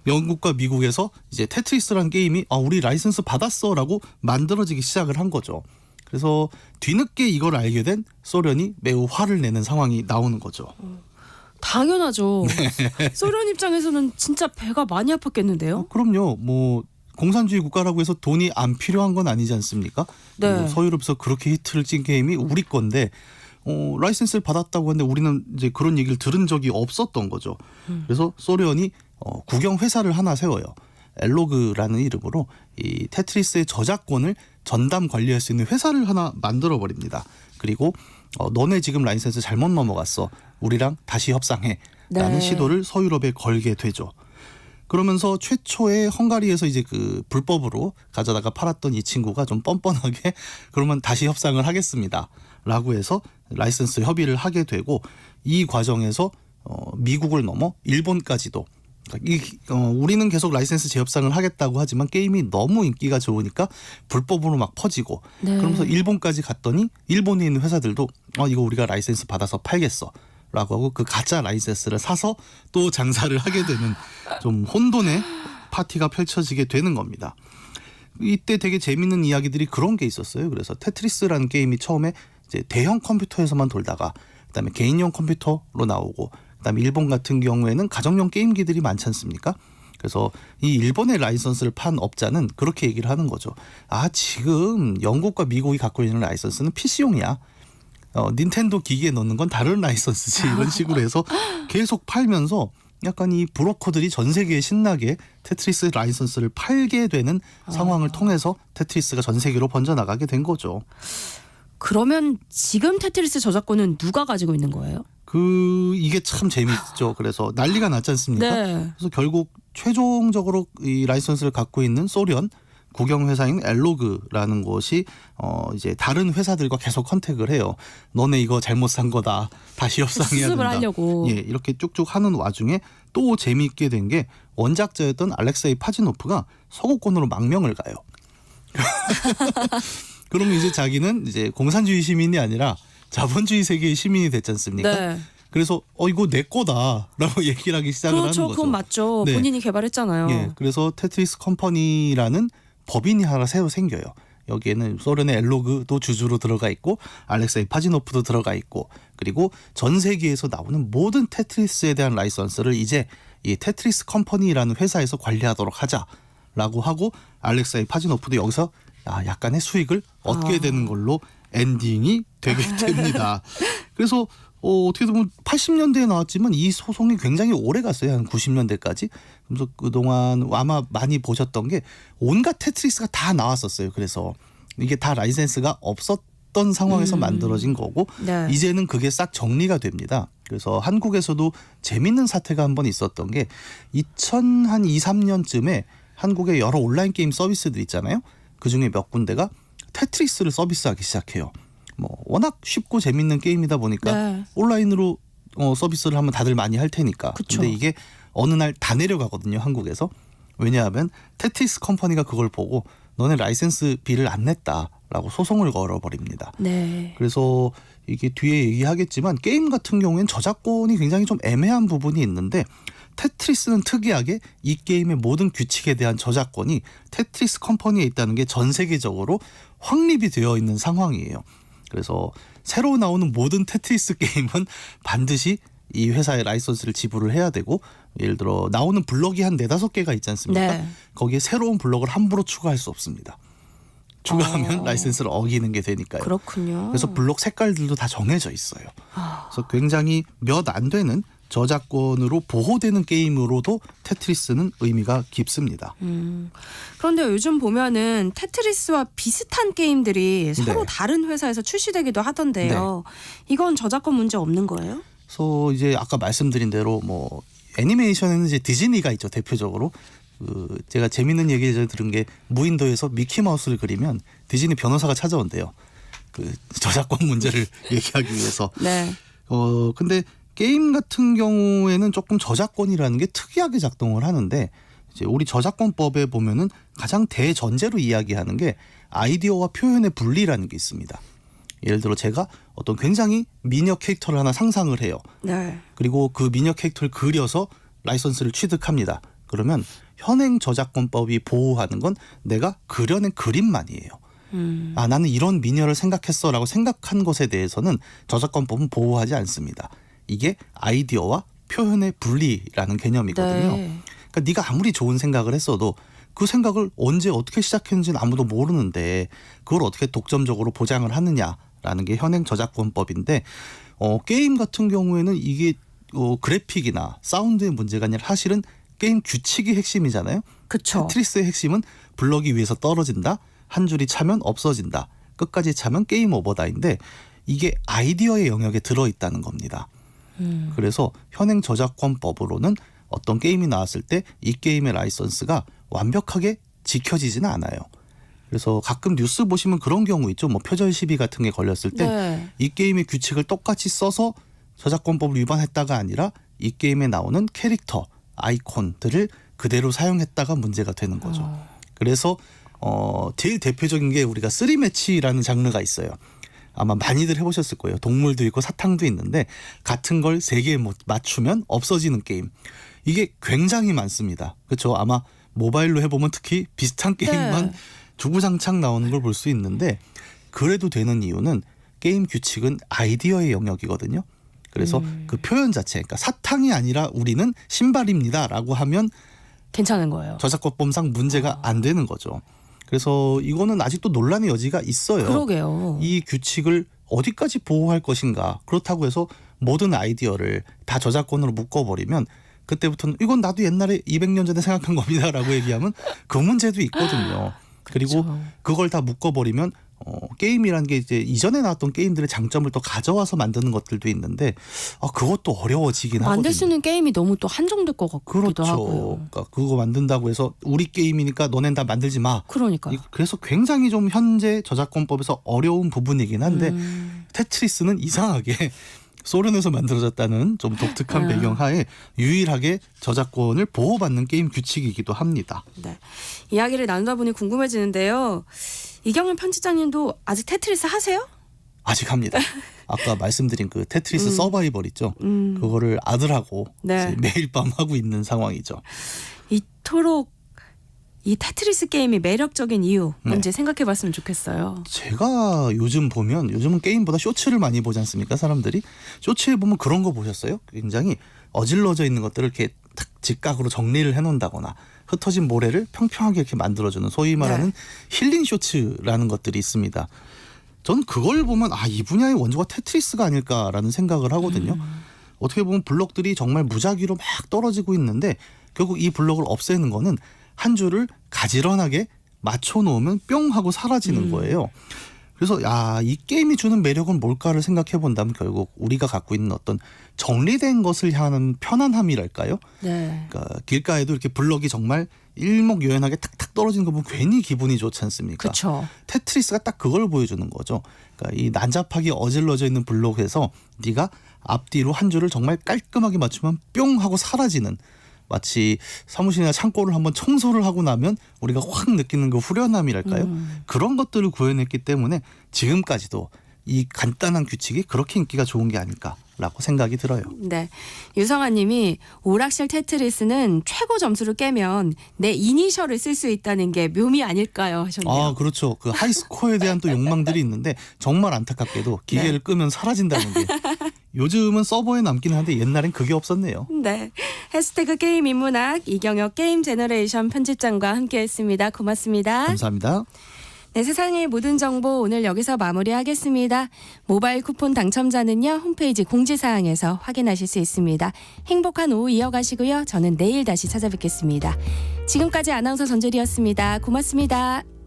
영국과 미국에서 이제 테트리스라는 게임이 우리 라이선스 받았어라고 만들어지기 시작을 한 거죠. 그래서 뒤늦게 이걸 알게 된 소련이 매우 화를 내는 상황이 나오는 거죠. 당연하죠. 소련 입장에서는 진짜 배가 많이 아팠겠는데요. 그럼요. 뭐 공산주의 국가라고 해서 돈이 안 필요한 건 아니지 않습니까? 네. 뭐 서유럽에서 그렇게 히트를 친 게임이 우리 건데 라이센스를 받았다고 하는데 우리는 이제 그런 얘기를 들은 적이 없었던 거죠. 그래서 소련이 국영 회사를 하나 세워요. 엘로그라는 이름으로 이 테트리스의 저작권을 전담 관리할 수 있는 회사를 하나 만들어 버립니다. 그리고 너네 지금 라이센스 잘못 넘어갔어. 우리랑 다시 협상해. 라는 네. 시도를 서유럽에 걸게 되죠. 그러면서 최초에 헝가리에서 이제 그 불법으로 가져다가 팔았던 이 친구가 좀 뻔뻔하게 그러면 다시 협상을 하겠습니다. 라고 해서 라이센스 협의를 하게 되고 이 과정에서 미국을 넘어 일본까지도 우리는 계속 라이센스 재협상을 하겠다고 하지만 게임이 너무 인기가 좋으니까 불법으로 막 퍼지고 네. 그러면서 일본까지 갔더니 일본에 있는 회사들도 이거 우리가 라이센스 받아서 팔겠어. 라고 하고 그 가짜 라이센스를 사서 또 장사를 하게 되는 좀 혼돈의 파티가 펼쳐지게 되는 겁니다. 이때 되게 재밌는 이야기들이 그런 게 있었어요. 그래서 테트리스라는 게임이 처음에 이제 대형 컴퓨터에서만 돌다가 그다음에 개인용 컴퓨터로 나오고 그다음에 일본 같은 경우에는 가정용 게임기들이 많지 않습니까? 그래서 이 일본의 라이선스를 판 업자는 그렇게 얘기를 하는 거죠. 지금 영국과 미국이 갖고 있는 라이선스는 PC용이야. 닌텐도 기기에 넣는 건 다른 라이선스지 이런 식으로 해서 계속 팔면서 약간 이 브로커들이 전 세계에 신나게 테트리스 라이선스를 팔게 되는 상황을 통해서 테트리스가 전 세계로 번져나가게 된 거죠. 그러면 지금 테트리스 저작권은 누가 가지고 있는 거예요? 이게 참 재밌죠. 그래서 난리가 났지 않습니까? 네. 그래서 결국 최종적으로 이 라이선스를 갖고 있는 소련 국영 회사인 엘로그라는 곳이 이제 다른 회사들과 계속 컨택을 해요. 너네 이거 잘못 산 거다. 다시 협상해야 수습을 된다. 하려고. 예, 이렇게 쭉쭉 하는 와중에 또 재미있게 된 게 원작자였던 알렉세이 파지노프가 서구권으로 망명을 가요. 그러면 이제 자기는 이제 공산주의 시민이 아니라 자본주의 세계의 시민이 됐지 않습니까? 네. 그래서 이거 내 거다라고 얘기를 하기 시작을 그렇죠. 하는 거죠. 그건 맞죠. 네. 본인이 개발했잖아요. 예, 그래서 테트리스 컴퍼니라는 법인이 하나 새로 생겨요. 여기에는 소련의 엘로그도 주주로 들어가 있고 알렉세이 파지노프도 들어가 있고 그리고 전 세계에서 나오는 모든 테트리스에 대한 라이선스를 이제 이 테트리스 컴퍼니라는 회사에서 관리하도록 하자라고 하고 알렉세이 파지노프도 여기서 약간의 수익을 얻게 되는 걸로 엔딩이 되게 됩니다. 그래서 어떻게 보면 80년대에 나왔지만 이 소송이 굉장히 오래 갔어요. 한 90년대까지. 그래서 그동안 아마 많이 보셨던 게 온갖 테트리스가 다 나왔었어요. 그래서 이게 다 라이센스가 없었던 상황에서 만들어진 거고 네. 이제는 그게 싹 정리가 됩니다. 그래서 한국에서도 재밌는 사태가 한 번 있었던 게 2002-3년쯤에 한국의 여러 온라인 게임 서비스들 있잖아요. 그중에 몇 군데가 테트리스를 서비스하기 시작해요. 워낙 쉽고 재밌는 게임이다 보니까 네. 온라인으로 서비스를 하면 다들 많이 할 테니까. 그쵸. 근데 이게 어느 날 다 내려가거든요, 한국에서. 왜냐하면 테트리스 컴퍼니가 그걸 보고 너네 라이센스비를 안 냈다라고 소송을 걸어버립니다. 네. 그래서 이게 뒤에 얘기하겠지만 게임 같은 경우에는 저작권이 굉장히 좀 애매한 부분이 있는데 테트리스는 특이하게 이 게임의 모든 규칙에 대한 저작권이 테트리스 컴퍼니에 있다는 게 전 세계적으로 확립이 되어 있는 상황이에요. 그래서 새로 나오는 모든 테트리스 게임은 반드시 이 회사의 라이선스를 지불을 해야 되고, 예를 들어 나오는 블럭이 한 4-5개가 있지 않습니까? 네. 거기에 새로운 블럭을 함부로 추가할 수 없습니다. 추가하면 라이선스를 어기는 게 되니까요. 그렇군요. 그래서 블록 색깔들도 다 정해져 있어요. 그래서 굉장히 몇 안 되는 저작권으로 보호되는 게임으로도 테트리스는 의미가 깊습니다. 그런데 요즘 보면은 테트리스와 비슷한 게임들이 서로 네. 다른 회사에서 출시되기도 하던데요. 이건 저작권 문제 없는 거예요? 그래서 이제 아까 말씀드린 대로 뭐 애니메이션에는 이제 디즈니가 있죠, 대표적으로. 제가 재밌는 얘기 들은 게 무인도에서 미키마우스를 그리면 디즈니 변호사가 찾아온대요. 그 저작권 문제를 얘기하기 위해서. 네. 근데 게임 같은 경우에는 조금 저작권이라는 게 특이하게 작동을 하는데, 이제 우리 저작권법에 보면은 가장 대전제로 이야기하는 게 아이디어와 표현의 분리라는 게 있습니다. 예를 들어 제가 어떤 굉장히 미녀 캐릭터를 하나 상상을 해요. 네. 그리고 그 미녀 캐릭터를 그려서 라이선스를 취득합니다. 그러면 현행 저작권법이 보호하는 건 내가 그려낸 그림만이에요. 아, 나는 이런 미녀를 생각했어 라고 생각한 것에 대해서는 저작권법은 보호하지 않습니다. 이게 아이디어와 표현의 분리라는 개념이거든요. 네. 그러니까 네가 아무리 좋은 생각을 했어도 그 생각을 언제 어떻게 시작했는지는 아무도 모르는데 그걸 어떻게 독점적으로 보장을 하느냐라는 게 현행 저작권법인데, 게임 같은 경우에는 이게 그래픽이나 사운드의 문제가 아니라 사실은 게임 규칙이 핵심이잖아요. 그렇죠. 테트리스의 핵심은 블럭이 위에서 떨어진다, 한 줄이 차면 없어진다, 끝까지 차면 게임 오버다인데 이게 아이디어의 영역에 들어있다는 겁니다. 그래서 현행 저작권법으로는 어떤 게임이 나왔을 때 이 게임의 라이선스가 완벽하게 지켜지지는 않아요. 그래서 가끔 뉴스 보시면 그런 경우 있죠. 뭐 표절 시비 같은 게 걸렸을 때 이 게임의 규칙을 똑같이 써서 저작권법을 위반했다가 아니라 이 게임에 나오는 캐릭터, 아이콘들을 그대로 사용했다가 문제가 되는 거죠. 그래서 제일 대표적인 게 우리가 3매치라는 장르가 있어요. 아마 많이들 해보셨을 거예요. 동물도 있고 사탕도 있는데 같은 걸 3개 맞추면 없어지는 게임. 이게 굉장히 많습니다. 그렇죠? 아마 모바일로 해보면 특히 비슷한 게임만 주구장창 나오는 걸 볼 수 있는데, 그래도 되는 이유는 게임 규칙은 아이디어의 영역이거든요. 그래서 그 표현 자체, 그러니까 사탕이 아니라 우리는 신발입니다라고 하면 괜찮은 거예요. 저작권법상 문제가 안 되는 거죠. 그래서 이거는 아직도 논란의 여지가 있어요. 그러게요. 이 규칙을 어디까지 보호할 것인가. 그렇다고 해서 모든 아이디어를 다 저작권으로 묶어버리면 그때부터는 이건 나도 옛날에 200년 전에 생각한 겁니다라고 얘기하면 그 문제도 있거든요. 그리고 그걸 다 묶어버리면 게임이라는 게 이제 이전에 나왔던 게임들의 장점을 또 가져와서 만드는 것들도 있는데 그것도 어려워지긴 하거든요. 만들 수 있는 게임이 너무 또 한정될 것 같기도 그렇죠. 하고요. 그러니까 그거 만든다고 해서 우리 게임이니까 너넨 다 만들지 마. 그러니까요. 그래서 굉장히 좀 현재 저작권법에서 어려운 부분이긴 한데 테트리스는 이상하게 소련에서 만들어졌다는 좀 독특한 배경하에 유일하게 저작권을 보호받는 게임 규칙이기도 합니다. 네. 이야기를 나누다 보니 궁금해지는데요. 이경윤 편집장님도 아직 테트리스 하세요? 아직 합니다. 아까 말씀드린 그 테트리스 서바이벌 있죠. 그거를 아들하고 매일 밤 하고 있는 상황이죠. 이토록 이 테트리스 게임이 매력적인 이유 뭔지 생각해봤으면 좋겠어요. 제가 요즘 보면, 요즘은 게임보다 쇼츠를 많이 보지 않습니까? 사람들이 쇼츠에 보면 그런 거 보셨어요? 굉장히 어질러져 있는 것들을 이렇게 탁 직각으로 정리를 해놓는다거나 흩어진 모래를 평평하게 이렇게 만들어주는 소위 말하는 힐링 쇼츠라는 것들이 있습니다. 저는 그걸 보면 이 분야의 원조가 테트리스가 아닐까라는 생각을 하거든요. 어떻게 보면 블록들이 정말 무작위로 막 떨어지고 있는데 결국 이 블록을 없애는 거는 한 줄을 가지런하게 맞춰놓으면 뿅 하고 사라지는 거예요. 그래서 이 게임이 주는 매력은 뭘까를 생각해 본다면 결국 우리가 갖고 있는 어떤 정리된 것을 향하는 편안함이랄까요? 그러니까 길가에도 이렇게 블럭이 정말 일목요연하게 탁탁 떨어지는 거 보면 괜히 기분이 좋지 않습니까? 그렇죠. 테트리스가 딱 그걸 보여주는 거죠. 그러니까 이 난잡하게 어질러져 있는 블록에서 네가 앞뒤로 한 줄을 정말 깔끔하게 맞추면 뿅 하고 사라지는, 마치 사무실이나 창고를 한번 청소를 하고 나면 우리가 확 느끼는 그 후련함이랄까요? 그런 것들을 구현했기 때문에 지금까지도 이 간단한 규칙이 그렇게 인기가 좋은 게 아닐까 않을까라고 생각이 들어요. 네. 유성아님이 오락실 테트리스는 최고 점수를 깨면 내 이니셜을 쓸 수 있다는 게 묘미 아닐까요? 하셨네요. 아, 그렇죠. 그 하이스코어에 대한 또 욕망들이 있는데 정말 안타깝게도 기계를 끄면 사라진다는 게 요즘은 서버에 남긴 한데 옛날엔 그게 없었네요. 네. 해시태그 게임 인문학 이경혁 게임 제너레이션 편집장과 함께했습니다. 고맙습니다. 감사합니다. 네, 세상의 모든 정보 오늘 여기서 마무리하겠습니다. 모바일 쿠폰 당첨자는요. 홈페이지 공지사항에서 확인하실 수 있습니다. 행복한 오후 이어가시고요. 저는 내일 다시 찾아뵙겠습니다. 지금까지 아나운서 전재리였습니다. 고맙습니다.